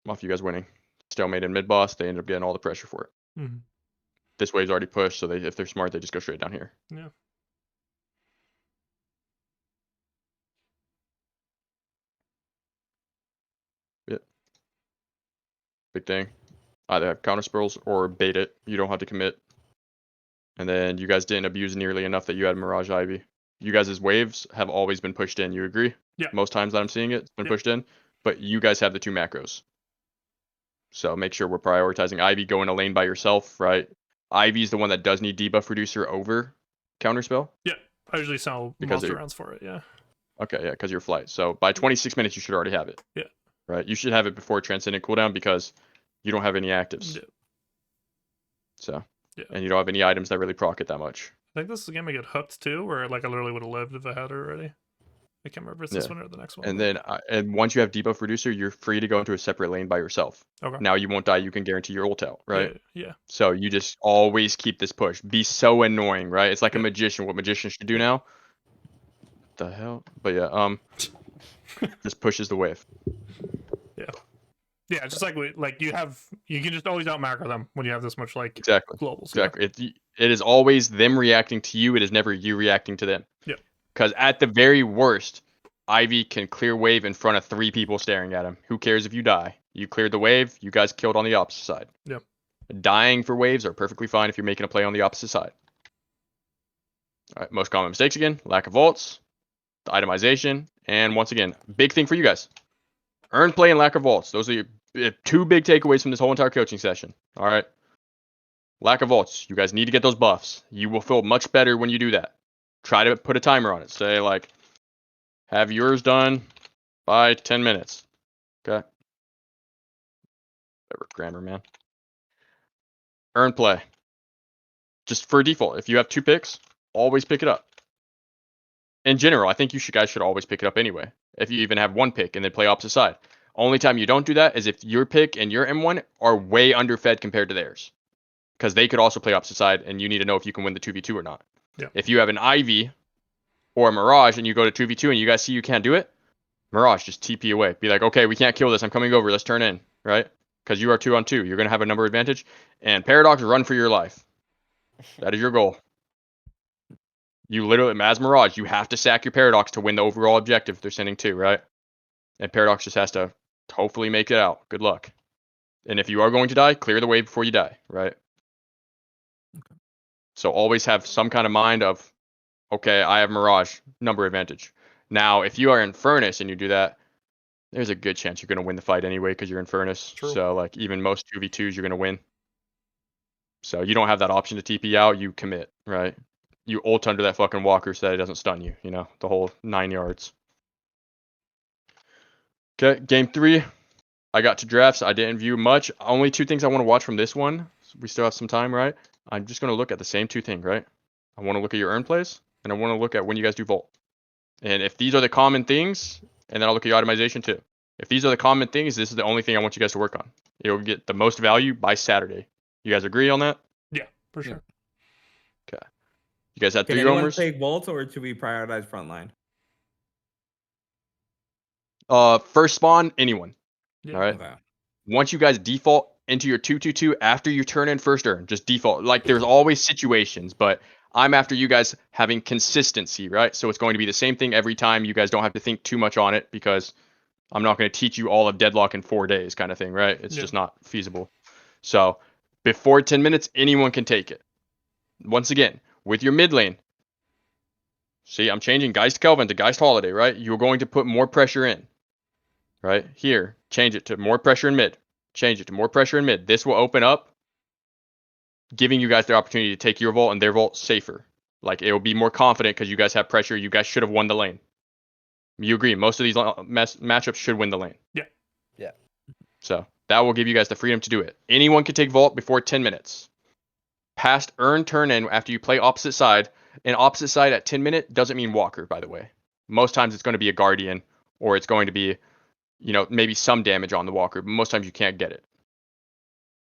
S1: Off you guys winning. Stalemate in mid boss. They end up getting all the pressure for it.
S2: Mhm.
S1: This wave's already pushed, so if they're smart, they just go straight down here.
S2: Yeah.
S1: Big thing. Either have counter spells or bait it. You don't have to commit. And then you guys didn't abuse nearly enough that you had Mirage Ivy. You guys' waves have always been pushed in. You agree?
S2: Yeah.
S1: Most times that I'm seeing it, it's been
S2: Yeah.
S1: pushed in. But you guys have the 2 macros. So make sure we're prioritizing Ivy. Go in a lane by yourself, right? Ivy's the one that does need debuff reducer over counterspell.
S2: Yeah. I usually sell
S1: Because
S2: monster
S1: they're-
S2: rounds for it. Yeah.
S1: Okay, yeah, because you're flight. So by 26 minutes, you should already have it.
S2: Yeah.
S1: Right? You should have it before Transcendent cooldown because you don't have any actives.
S2: Yeah.
S1: So,
S2: Yeah.
S1: and you don't have any items that really proc it that much.
S2: I think this is the game I get hooked too, where like I literally would have lived if I had it already. I can't remember if it's this
S1: Yeah.
S2: one or the next one.
S1: And
S2: but-
S1: then, and once you have debuff reducer, you're free to go into a separate lane by yourself.
S2: Okay.
S1: Now you won't die. You can guarantee your ult out, right?
S2: Yeah.
S1: So you just always keep this push. Be so annoying, right? It's like a
S2: Yeah.
S1: magician. What magicians should do
S2: Yeah.
S1: now? The hell? But yeah, just pushes the wave.
S2: Yeah. Just like you can just always out macro them when you have this much like
S1: Exactly.
S2: globals. Yeah.
S1: Exactly. It is always them reacting to you. It is never you reacting to them.
S2: Yeah.
S1: Because at the very worst, Ivy can clear wave in front of 3 people staring at him. Who cares if you die? You cleared the wave. You guys killed on the opposite side.
S2: Yep.
S1: Dying for waves are perfectly fine if you're making a play on the opposite side. All right. Most common mistakes again: lack of vaults, the itemization, and once again, big thing for you guys: earn play and lack of vaults. Those are your 2 big takeaways from this whole entire coaching session. All right. Lack of vaults. You guys need to get those buffs. You will feel much better when you do that. Try to put a timer on it. Say like, have yours done by 10 minutes. Okay. Whatever, grammar, man. Earn play. Just for default, if you have 2 picks, always pick it up. In general, I think you guys should always pick it up anyway. If you even have 1 pick and then play opposite side. Only time you don't do that is if your pick and your M1 are way underfed compared to theirs. Because they could also play opposite side, and you need to know if you can win the 2v2 or not.
S2: Yeah.
S1: If you have an Ivy or a Mirage and you go to 2v2 and you guys see you can't do it, Mirage, just TP away. Be like, okay, we can't kill this. I'm coming over. Let's turn in, right? Because you are 2-on-2. You're going to have a number advantage. And Paradox, run for your life. That is your goal. You literally, as Mirage, you have to sack your Paradox to win the overall objective if they're sending 2, right? And Paradox just has to hopefully make it out. Good luck. And if you are going to die, clear the wave before you die, right? So always have some kind of mind of, okay, I have Mirage, number advantage. Now, if you are in Furnace and you do that, there's a good chance you're going to win the fight anyway because you're in Furnace.
S2: True.
S1: So, like, even most 2v2s, you're going to win. So you don't have that option to TP out. You commit, right? You ult under that fucking walker so that it doesn't stun you, you know, the whole 9 yards. Okay, game 3. I got to drafts. I didn't view much. Only 2 things I want to watch from this one. We still have some time, right? I'm just going to look at the same 2 things, right? I want to look at your earn plays, and I want to look at when you guys do vault. And if these are the common things, and then I'll look at your itemization too. If these are the common things, this is the only thing I want you guys to work on. You'll get the most value by Saturday. You guys agree on that?
S2: Yeah, for sure.
S1: Okay. You guys had
S5: Can
S1: 3
S5: anyone
S1: homers?
S5: take vaults, or should we prioritize frontline?
S1: First spawn, anyone.
S2: Yeah.
S1: All right.
S5: Okay.
S1: Once you guys default into your 2-2-2 after you turn in first earn, just default. Like there's always situations, but I'm after you guys having consistency, right? So it's going to be the same thing every time. You guys don't have to think too much on it because I'm not going to teach you all of Deadlock in 4 days kind of thing, right? It's
S2: Yeah.
S1: just not feasible. So before 10 minutes, anyone can take it. Once again, with your mid lane, See, I'm changing Geist Kelvin to Geist Holiday, right? You're going to put more pressure in. Right? Here, change it to more pressure in mid. Change it to more pressure in mid. This will open up, giving you guys the opportunity to take your vault and their vault safer. Like, it will be more confident because you guys have pressure. You guys should have won the lane. You agree? Most of these matchups should win the lane.
S2: Yeah.
S3: Yeah.
S1: So that will give you guys the freedom to do it. Anyone can take vault before 10 minutes. Past earn turn in after you play opposite side. And opposite side at 10 minute doesn't mean walker, by the way. Most times it's going to be a guardian, or it's going to be, you know, maybe some damage on the walker, but most times you can't get it.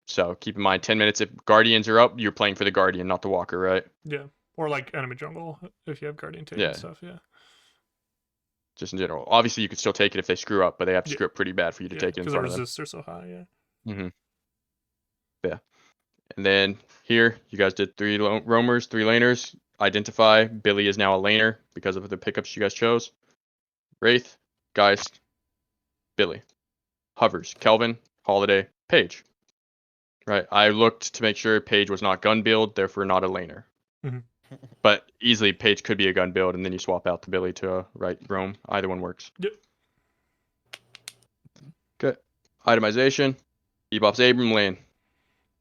S1: So keep in mind, 10 minutes, if guardians are up, you're playing for the guardian, not the walker, right?
S2: Yeah. Or like enemy jungle if you have guardian take
S1: Yeah.
S2: and stuff. Yeah.
S1: Just in general. Obviously, you could still take it if they screw up, but they have to
S2: Yeah.
S1: screw up pretty bad for you to
S2: Yeah.
S1: take it in
S2: Because the
S1: front of them.
S2: resists are so high. Yeah.
S1: Mm-hmm. Yeah. And then here, you guys did 3 roamers, 3 laners. Identify. Billy is now a laner because of the pickups you guys chose. Wraith, Geist, Billy. Hovers, Kelvin, Holiday, Page. Right. I looked to make sure Page was not gun build, therefore not a laner.
S2: Mhm.
S1: But easily, Page could be a gun build, and then you swap out the Billy to a right roam. Either one works.
S2: Yep.
S1: Okay. Itemization. Bebop's Abram lane.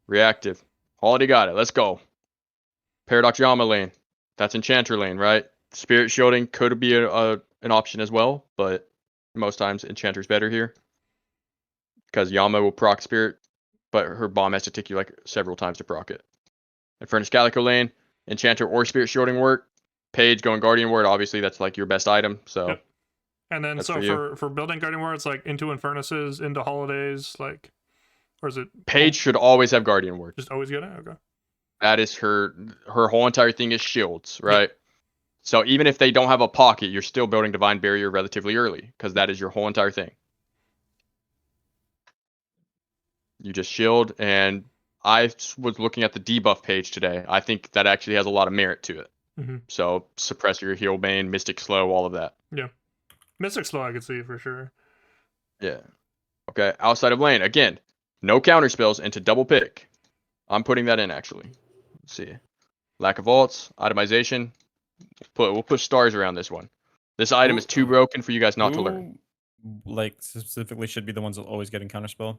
S1: Reactive. Holiday got it. Let's go. Paradox Yama lane. That's Enchanter lane, right? Spirit Shielding could be an option as well, but most times Enchanter's better here. Because Yama will proc Spirit, but her bomb has to take you like several times to proc it. Infernus Calico lane. Enchanter or Spirit Shielding work. Page going Guardian Ward, obviously that's like your best item. So
S2: Yep. And then
S1: That's
S2: so
S1: for you.
S2: for building guardian ward, it's like into infernuses, into holidays, like, or is it
S1: Page should always have Guardian Ward.
S2: just always get it? Okay.
S1: That is her whole entire thing is shields, right? So even if they don't have a pocket, you're still building Divine Barrier relatively early because that is your whole entire thing. You just shield, and I was looking at the debuff page today. I think that actually has a lot of merit to it.
S2: Mm-hmm.
S1: So Suppressor, Heal Bane, Mystic Slow, all of that.
S2: Mystic slow, I could see for sure.
S1: Yeah. Okay. Outside of lane, again, no counter spells into double pick. I'm putting that in actually. Let's see. Lack of ults, itemization. We'll put stars around this one. This item is too broken for you guys not to learn.
S4: Who, like, specifically should be the ones that always getting counterspell.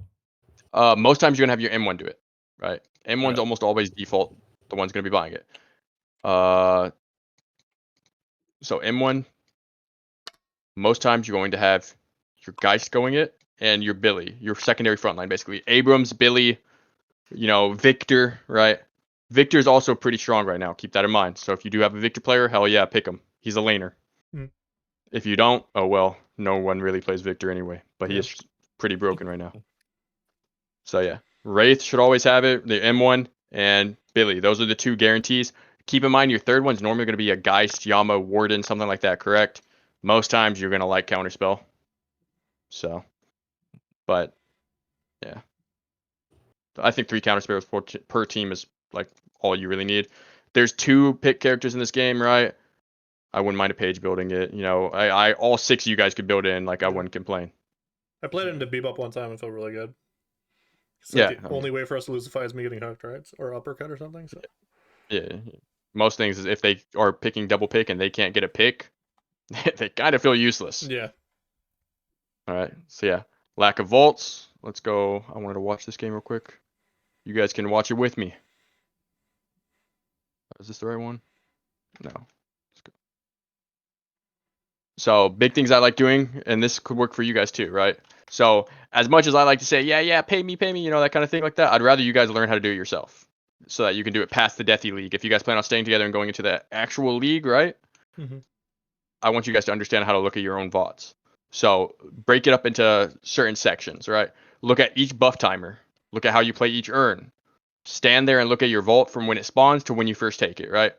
S1: Most times you're gonna have your M1 do it, right? M1's
S4: Okay.
S1: almost always default. The one's gonna be buying it. So M1, most times you're going to have your Geist going it and your Billy, your secondary frontline, basically. Abrams, Billy, you know, Victor, right? Victor's also pretty strong right now. Keep that in mind. So if you do have a Victor player, hell yeah, pick him. He's a laner.
S2: Mm.
S1: If you don't, oh well, no one really plays Victor anyway. But he
S2: Yeah.
S1: is pretty broken right now. So yeah, Wraith should always have it. The M1 and Billy. Those are the 2 guarantees. Keep in mind your third one's normally going to be a Geist, Yama, Warden, something like that, correct? Most times you're going to like Counterspell. So, but yeah. I think 3 Counterspells per team is like all you really need. There's 2 pick characters in this game, right? I wouldn't mind a Page building it. You know, I all 6 of you guys could build it in, like I wouldn't complain.
S2: I played it into Bebop one time and felt really good. It's
S1: Yeah,
S2: like the only way for us to lose the fight is me getting hooked, right? Or uppercut or something. So
S1: Yeah. Most things is if they are picking double pick and they can't get a pick, they kind of feel useless.
S2: yeah.
S1: All right. So yeah, lack of vaults. Let's go. I wanted to watch this game real quick. You guys can watch it with me. Is this the right one? No. Let's go. So big things I like doing, and this could work for you guys too, right? So as much as I like to say, yeah, pay me, you know, that kind of thing like that, I'd rather you guys learn how to do it yourself so that you can do it past the Deathy League. If you guys plan on staying together and going into the actual league, right?
S2: Mm-hmm.
S1: I want you guys to understand how to look at your own VODs. So break it up into certain sections, right? Look at each buff timer. Look at how you play each urn. Stand there and look at your vault from when it spawns to when you first take it, right?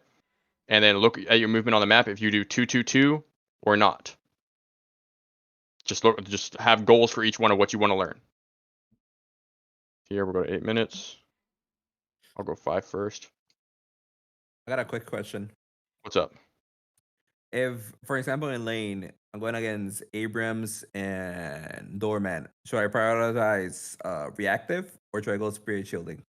S1: And then look at your movement on the map if you do 2-2-2 or not. Just have goals for each one of what you want to learn. Here we'll go to 8 minutes. I'll go 5 first.
S5: I got a quick question.
S1: What's up?
S5: If, for example, in lane, I'm going against Abrams and Doorman, should I prioritize reactive or should I go spirit shielding?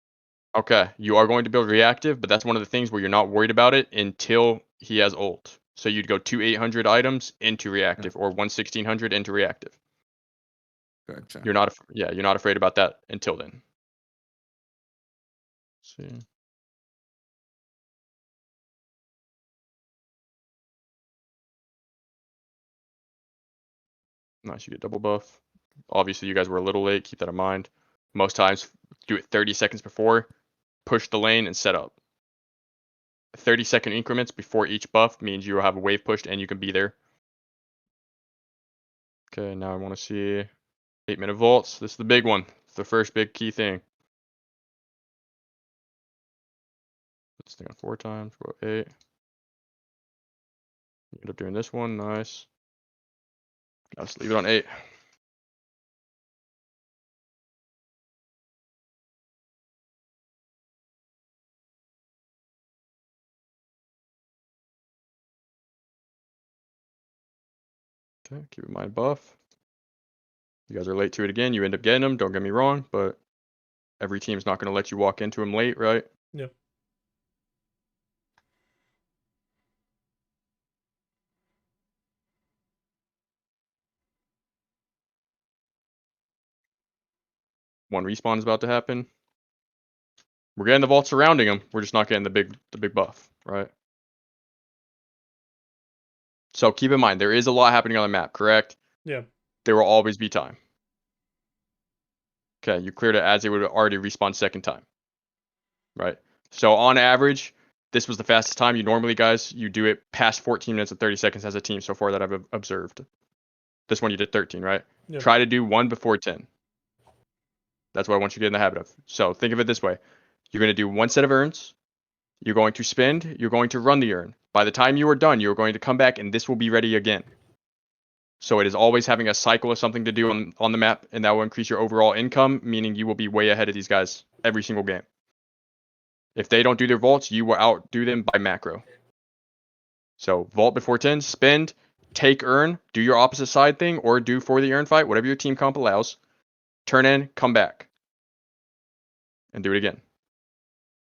S1: Okay, you are going to build reactive, but that's one of the things where you're not worried about it until he has ult. So you'd go 2 800 items into reactive or 1 1600 into reactive.
S5: Gotcha.
S1: You're not you're not afraid about that until then. Let's see. Nice, you get double buff. Obviously, you guys were a little late. Keep that in mind. Most times, do it 30 seconds before, push the lane, and set up. 30-second increments before each buff means you will have a wave pushed and you can be there. Okay, now I want to see 8-minute vaults. This is the big one. It's the first big key thing. Let's think on 4 times. Go 8. You end up doing this one. Nice. Let's leave it on 8. Okay, keep in mind buff. You guys are late to it again. You end up getting them. Don't get me wrong, but every team's not going to let you walk into them late, right?
S2: Yeah.
S1: One respawn is about to happen. We're getting the vault surrounding them. We're just not getting the big buff, right? So keep in mind, there is a lot happening on the map, correct?
S2: Yeah.
S1: There will always be time. Okay, you cleared it as it would already respawn second time. Right? So on average, this was the fastest time. You normally, guys, you do it past 14 minutes and 30 seconds as a team so far that I've observed. This one you did 13, right?
S2: Yeah.
S1: Try to do 1 before 10. That's what I want you to get in the habit of. So think of it this way. You're going to do 1 set of urns. You're going to spend. You're going to run the urn. By the time you are done, you're going to come back and this will be ready again. So it is always having a cycle of something to do on the map, and that will increase your overall income, meaning you will be way ahead of these guys every single game. If they don't do their vaults, you will outdo them by macro. So vault before 10, spend, take urn, do your opposite side thing, or do for the urn fight, whatever your team comp allows. Turn in, come back, and do it again.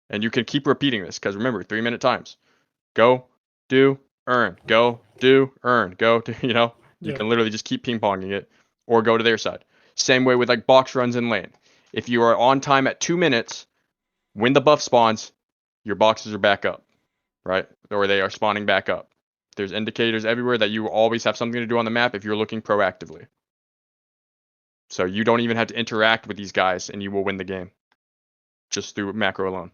S1: And you can keep repeating this, because remember, 3-minute times. Go, do, earn. Go, do, earn. Go, do, you know? You
S2: Yeah.
S1: can literally just keep ping-ponging it, or go to their side. Same way with like box runs in lane. If you are on time at 2 minutes, when the buff spawns, your boxes are back up, right? Or they are spawning back up. There's indicators everywhere that you always have something to do on the map if you're looking proactively. So you don't even have to interact with these guys and you will win the game just through macro alone.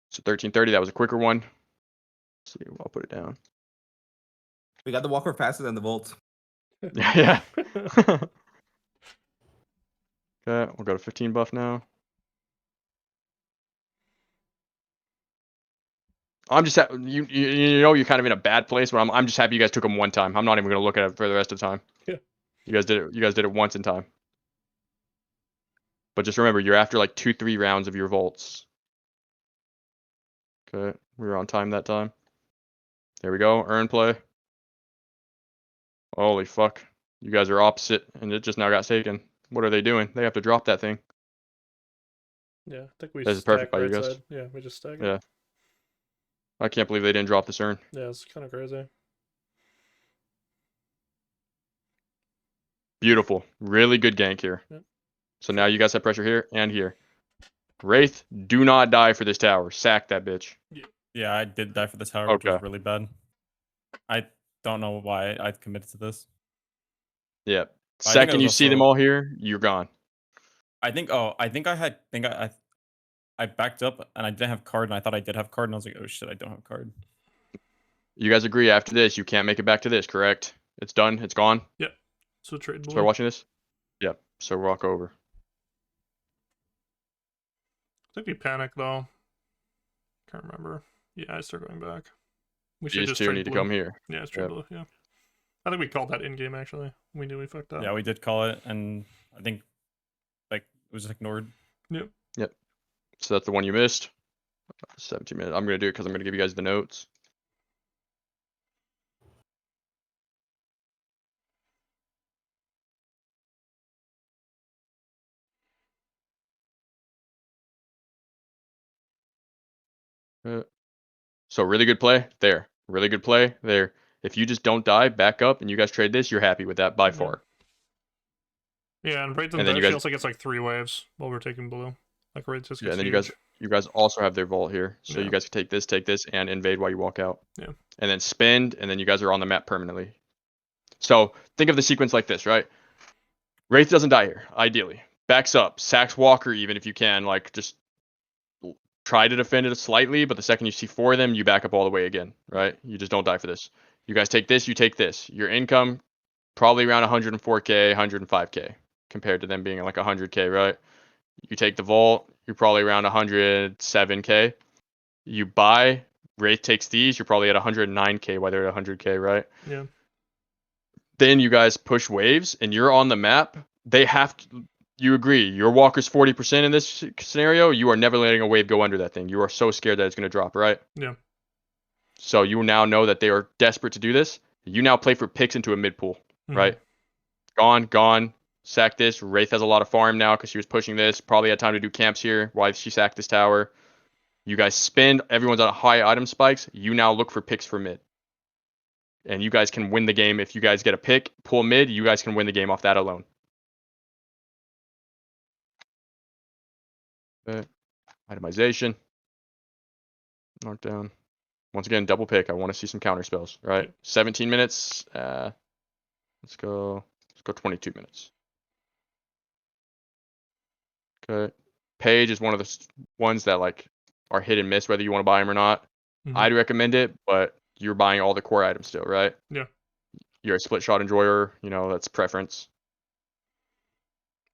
S1: So 1330, that was a quicker one. Let's see, I'll put it down.
S5: We got the walker faster than the vault.
S1: Yeah. Okay, we'll go to 15 buff now. I'm just you know you're kind of in a bad place, but I'm just happy you guys took them one time. I'm not even gonna look at it for the rest of the time.
S2: Yeah.
S1: You guys did it once in time. But just remember, you're after like 2-3 rounds of your vaults. Okay, we were on time that time. There we go. Earn play. Holy fuck. You guys are opposite, and it just now got taken. What are they doing? They have to drop that thing.
S2: Yeah. I think we
S1: This is
S2: stack
S1: perfect by you
S2: right
S1: guys.
S2: side. Yeah, we just stack it.
S1: Yeah. I can't believe they didn't drop this urn.
S2: Yeah, it's kind of crazy.
S1: Beautiful. Really good gank here.
S2: Yep.
S1: So now you guys have pressure here and here. Wraith, do not die for this tower. Sack that bitch.
S4: Yeah, I did die for the tower, which
S1: Okay.
S4: was really bad. I don't know why I committed to this.
S1: Yeah.
S4: I think it
S1: Second you
S4: was
S1: see them
S4: also-
S1: all here, you're gone.
S4: I think I backed up and I didn't have card, and I thought I did have card, and I was like, oh shit, I don't have card.
S1: You guys agree after this, you can't make it back to this, correct? It's done. It's gone.
S2: So trade
S1: Start
S2: blue.
S1: watching this. Yep. So walk over.
S2: I think we panic though. Can't remember. Yeah, I start going back. We should
S1: These
S2: just
S1: two
S2: trade
S1: need to
S2: blue.
S1: come here.
S2: Yeah, it's trade
S1: Yep.
S2: blue. Yeah. I think we called that in game actually. We knew we fucked up.
S4: Yeah, we did call it, and I think like it was ignored.
S2: Yep.
S1: So that's the one you missed. 17 minutes. I'm gonna do it because I'm gonna give you guys the notes. So really good play there. Really good play there. If you just don't die, back up, and you guys trade this, you're happy with that by far.
S2: Yeah, and Wraith doesn't
S1: And then
S2: die.
S1: you
S2: She
S1: guys,
S2: also gets like 3 waves while we're taking blue. Like Wraith just
S1: yeah,
S2: gets
S1: and then
S2: huge.
S1: you guys also have their vault here, so
S2: Yeah.
S1: you guys can take this, and invade while you walk out.
S2: Yeah.
S1: And then spend, and then you guys are on the map permanently. So think of the sequence like this, right? Wraith doesn't die here, ideally. Backs up, sacks Walker even if you can, like just try to defend it slightly, but the second you see 4 of them, you back up all the way again, right? You just don't die for this. You guys take this, you take this. Your income probably around 104k, 105k compared to them being like 100k, right? You take the vault, you're probably around 107k. You buy, Wraith takes these, you're probably at 109k while they're at 100k, right?
S2: Yeah.
S1: Then you guys push waves and you're on the map. They have to, you agree, your walker's 40% in this scenario. You are never letting a wave go under that thing. You are so scared that it's going to drop, right?
S2: Yeah.
S1: So you now know that they are desperate to do this. You now play for picks into a mid pool, right? Gone. Sack this. Wraith has a lot of farm now because she was pushing this. Probably had time to do camps here while she sacked this tower. You guys spend. Everyone's on high item spikes. You now look for picks for mid. And you guys can win the game. If you guys get a pick, pull mid, you guys can win the game off that alone. Okay. Itemization. Knockdown. Once again, double pick. I want to see some counter spells. All right. 17 minutes. Let's go 22 minutes. Okay. Page is one of the ones that like are hit and miss whether you want to buy them or not. I'd recommend it, but you're buying all the core items still, right?
S2: Yeah.
S1: You're a split shot enjoyer, that's preference.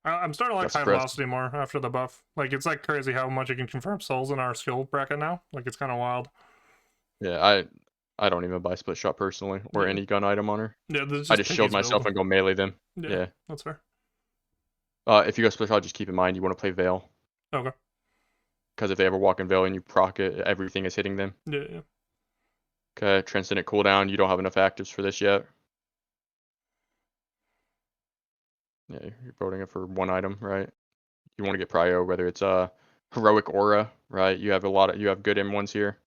S2: I'm starting to like
S1: That's
S2: high
S1: press.
S2: velocity more after the buff. Like it's like crazy how much you can confirm souls in our skill bracket now. Like it's kind of wild.
S1: Yeah, I don't even buy split shot personally or
S2: Yeah.
S1: any gun item on her.
S2: Yeah, this
S1: I
S2: just
S1: just shield myself and go melee them. Yeah.
S2: That's fair.
S1: If you go split shot, just keep in mind you want to play Veil.
S2: Okay.
S1: Because if they ever walk in Veil and you proc it, everything is hitting them.
S2: Yeah.
S1: Okay, Transcendent cooldown. You don't have enough actives for this yet. Yeah, you're voting it for one item, right? You want to get prio, whether it's Heroic Aura, right? You have good M1s here.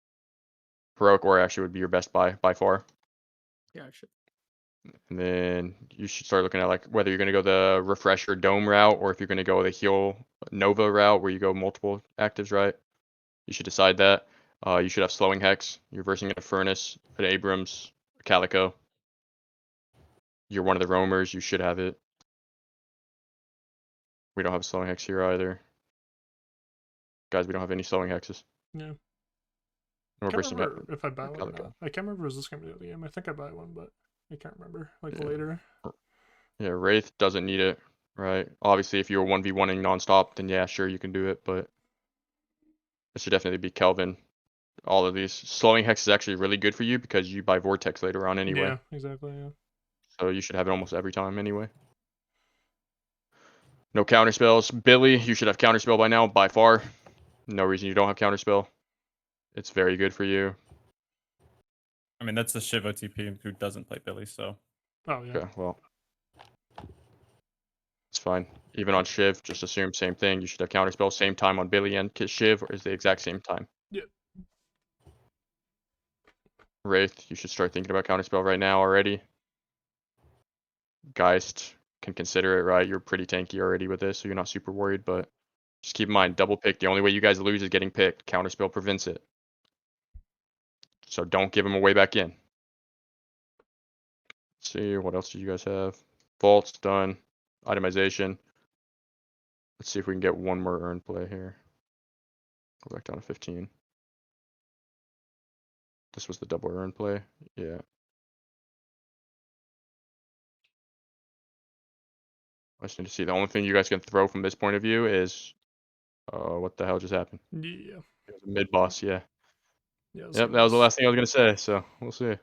S1: Heroic Aura actually would be your best buy by far.
S6: Yeah, I should.
S1: And then you should start looking at like whether you're gonna go the Refresher Dome route or if you're gonna go the Heal Nova route where you go multiple actives, right? You should decide that. You should have Slowing Hex. You're versing in a Furnace, an Abrams, a Calico. You're one of the roamers. You should have it. We don't have a Slowing Hex here either. Guys, we don't have any Slowing Hexes.
S2: Yeah.
S1: We're
S2: Can't
S1: versing
S2: remember if I buy one or
S1: Calico.
S2: not. I can't remember if it was this game or the other game. I think I buy one, but I can't remember. Like
S1: Yeah.
S2: later.
S1: Yeah, Wraith doesn't need it, right? Obviously, if you're 1v1ing nonstop, then yeah, sure, you can do it, but it should definitely be Kelvin. All of these. Slowing Hex is actually really good for you because you buy Vortex later on anyway.
S2: Yeah, exactly. Yeah.
S1: So you should have it almost every time anyway. No counter spells. Billy, you should have counter spell by now, by far. No reason you don't have counter spell. It's very good for you.
S4: I mean, that's the Shiv OTP who doesn't play Billy, so.
S2: Oh yeah.
S1: Okay, well. It's fine. Even on Shiv, just assume same thing. You should have counter spell same time on Billy and Shiv is the exact same time.
S2: Yeah.
S1: Wraith, you should start thinking about counter spell right now already. Geist can consider it, right? You're pretty tanky already with this, so you're not super worried, but just keep in mind, double pick. The only way you guys lose is getting picked. Counterspell prevents it. So don't give them a way back in. Let's see, what else do you guys have? Vault's done. Itemization. Let's see if we can get one more earn play here. Go back down to 15. This was the double earn play. Yeah. I just need to see. The only thing you guys can throw from this point of view is, what the hell just happened?
S2: Yeah.
S1: Mid boss, yeah.
S2: Yeah.
S1: Yep, that was the last thing I was gonna say. So we'll see.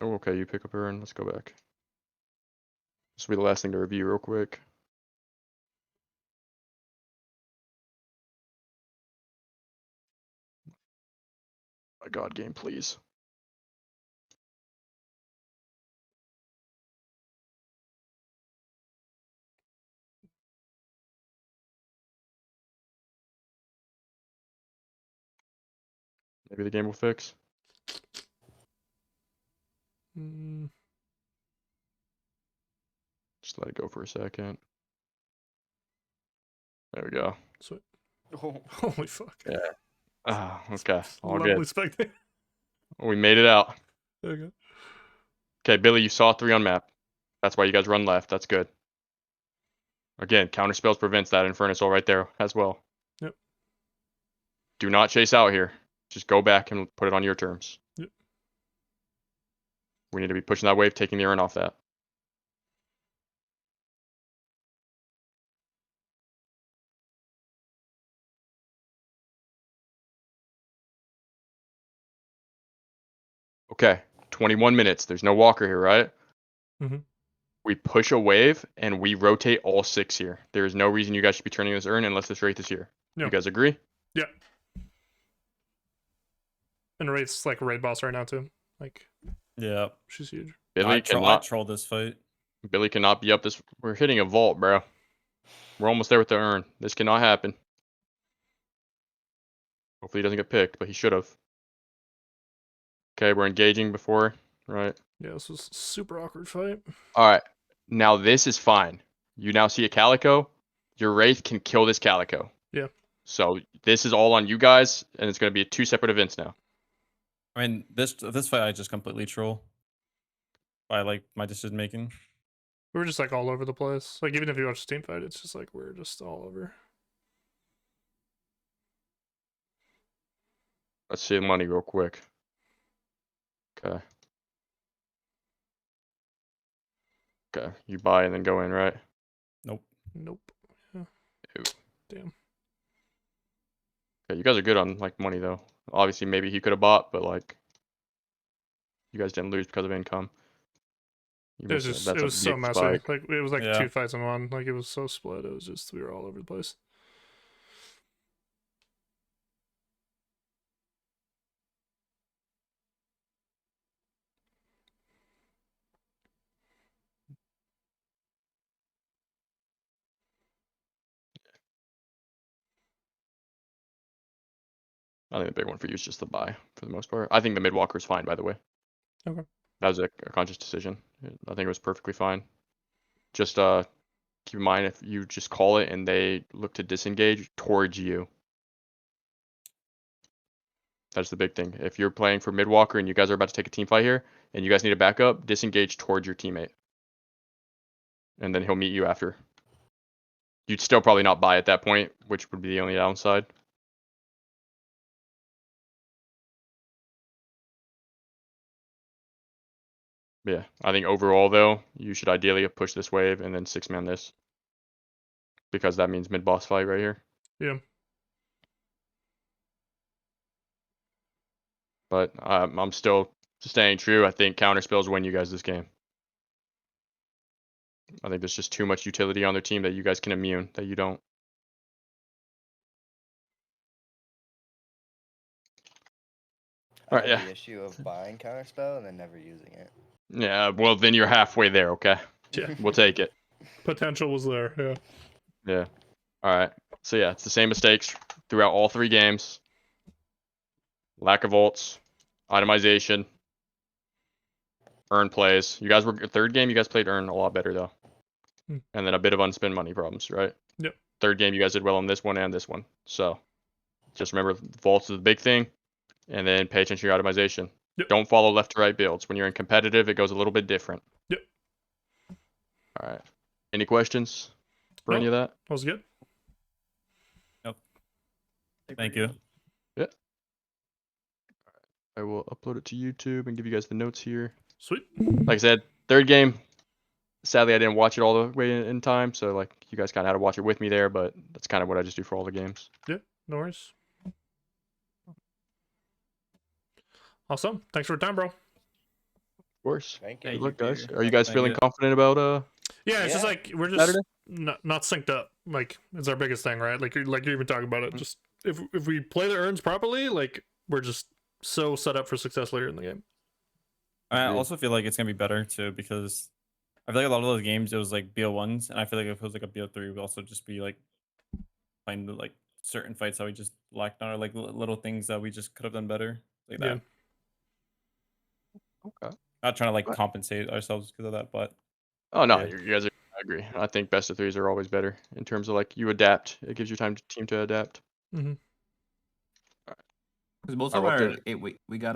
S1: Oh, okay. You pick up earn. Let's go back. This will be the last thing to review real quick. My God, game, please. Maybe the game will fix.
S2: Mm,
S1: Just let it go for a second. There we go.
S2: sweet.
S3: Oh,
S2: Holy fuck.
S1: Yeah. Ah, okay. All
S2: Lovely
S1: good.
S2: spectator.
S1: We made it out.
S2: Okay.
S1: Okay, Billy, you saw 3 on map. That's why you guys run left. That's good. Again, counter spells prevents that Infernus all right there as well.
S2: Yep.
S1: Do not chase out here. Just go back and put it on your terms.
S2: Yep.
S1: We need to be pushing that wave, taking the urn off that. Okay, 21 minutes. There's no walker here, right?
S2: Mhm.
S1: We push a wave and we rotate all 6 here. There is no reason you guys should be turning this urn unless this wraith is here.
S2: Yeah.
S1: You guys agree?
S2: Yeah. And Wraith's like a raid boss right now too. Like
S4: Yeah.
S2: she's huge.
S1: Billy
S4: I
S1: cannot.
S4: trolled this fight.
S1: Billy cannot be up this. We're hitting a vault, bro. We're almost there with the urn. This cannot happen. Hopefully he doesn't get picked, but he should have. Okay, we're engaging before, right?
S2: Yeah, this was a super awkward fight.
S1: All right. Now this is fine. You now see a Calico. Your Wraith can kill this Calico.
S2: Yeah.
S1: So this is all on you guys, and it's going to be 2 separate events now.
S4: I mean, this fight I just completely troll by like my decision making.
S2: We were just like all over the place. Like even if you watch the team fight, it's just like we're just all over.
S1: Let's see the money real quick. Okay. Okay. You buy and then go in, right?
S2: Nope.
S1: Ew.
S2: Damn.
S1: Okay, you guys are good on like money though. Obviously, maybe he could have bought, but like, you guys didn't lose because of income. You
S2: It was
S1: missed
S2: just
S1: that's
S2: it
S1: a
S2: was so
S1: big
S2: messy.
S1: spike.
S2: Like it was like
S4: Yeah.
S2: 2 fights in one. Like it was so split. It was just we were all over the place.
S1: I think the big one for you is just the buy for the most part. I think the mid walker is fine, by the way.
S2: Okay.
S1: That was a conscious decision. I think it was perfectly fine. Just keep in mind if you just call it and they look to disengage towards you. That's the big thing. If you're playing for mid walker and you guys are about to take a team fight here and you guys need a backup, disengage towards your teammate. And then he'll meet you after. You'd still probably not buy at that point, which would be the only downside. Yeah, I think overall though, you should ideally have pushed this wave and then 6-man this. Because that means mid boss fight right here.
S2: Yeah.
S1: But I'm still staying true. I think counter spells win you guys this game. I think there's just too much utility on their team that you guys can immune, that you don't.
S3: I
S1: Alright,
S3: have
S1: yeah.
S3: the issue of buying counterspell and then never using it.
S1: Yeah, well then you're halfway there, okay?
S2: Yeah.
S1: We'll take it.
S2: Potential was there. Yeah.
S1: Yeah. Alright. So yeah, it's the same mistakes throughout all 3 games. Lack of ults, itemization, earn plays. You guys were 3rd game, you guys played earn a lot better though.
S2: Hmm.
S1: And then a bit of unspent money problems, right?
S2: Yep.
S1: 3rd game you guys did well on this one and this one. So just remember vaults is the big thing. And then pay attention to your itemization.
S2: Yep.
S1: Don't follow left to right builds. When you're in competitive, it goes a little bit different.
S2: Yep.
S1: All right. Any questions for any of that?
S2: That was good.
S4: Thank you.
S1: I will upload it to YouTube and give you guys the notes here.
S2: Sweet.
S1: Like I said, 3rd game. Sadly, I didn't watch it all the way in time, so like you guys kind of had to watch it with me there, but that's kind of what I just do for all the games.
S2: Yeah. No worries. Awesome. Thanks for your time, bro.
S1: Of course.
S3: Thank you.
S1: Good luck, guys.
S4: Peter.
S1: Are you guys
S4: Thank
S1: feeling
S4: you.
S1: confident about
S2: Yeah, it's just
S3: Yeah.
S2: like we're just
S1: Saturday?
S2: not synced up. Like it's our biggest thing, right? Like you're even talking about it.
S1: Mhm.
S2: Just if we play the urns properly, like we're just so set up for success later in the game.
S4: I
S1: Agreed.
S4: also feel like it's gonna be better too because I feel like a lot of those games it was like BO1s, and I feel like if it was like a BO3, it would also just be like playing the like certain fights that we just lacked on, or like little things that we just could have done better, like
S2: Yeah.
S4: that.
S1: Okay.
S4: Not trying to like
S1: Right.
S4: compensate ourselves because of that, but
S1: Oh no,
S4: Yeah.
S1: you guys are. I agree. I think best of threes are always better in terms of like you adapt. It gives your team to adapt.
S2: Mm-hmm.
S5: Because most
S1: Alright,
S5: of
S1: well,
S5: our
S1: finish.
S5: we got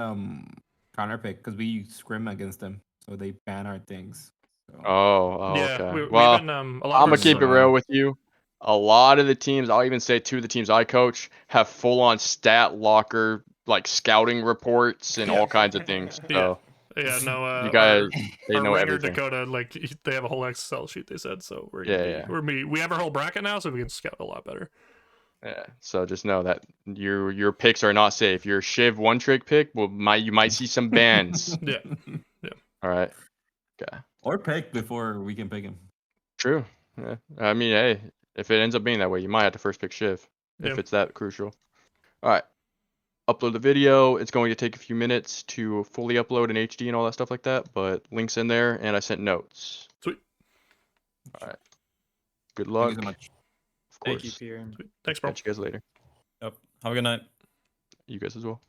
S5: counter pick because we scrim against them, so they ban our things. So
S1: Oh,
S2: Yeah,
S1: okay.
S2: we've
S1: Well,
S2: been a lot of
S1: I'm
S2: our
S1: gonna
S5: Turns
S1: keep it
S5: around.
S1: real with you. A lot of the teams, I'll even say 2 of the teams I coach, have full on stat locker, like scouting reports and
S2: Yeah.
S1: all kinds of things.
S2: Yeah.
S1: So
S2: Yeah, no,
S1: you guys, they
S2: our
S1: know
S2: ringer
S1: everything.
S2: Dakota, like they have a whole Excel sheet. They said so. We're gonna
S1: Yeah,
S2: be we have our whole bracket now, so we can scout a lot better.
S1: yeah. So just know that your picks are not safe. Your Shiv one trick pick you might see some bans.
S2: Yeah.
S1: All right. Okay.
S5: or pick before we can pick him.
S1: True. Yeah. I mean, hey, if it ends up being that way, you might have to first pick Shiv if
S2: Yeah.
S1: it's that crucial. All right. Upload the video. It's going to take a few minutes to fully upload in HD and all that stuff like that, but links in there, and I sent notes.
S2: Sweet.
S1: All right. Good
S5: Thank
S1: luck.
S5: you so much.
S1: Of course.
S4: thank you, Pierre.
S2: Sweet. Thanks, bro.
S1: Catch you guys later.
S4: Yep. Have a good night.
S1: You guys as well.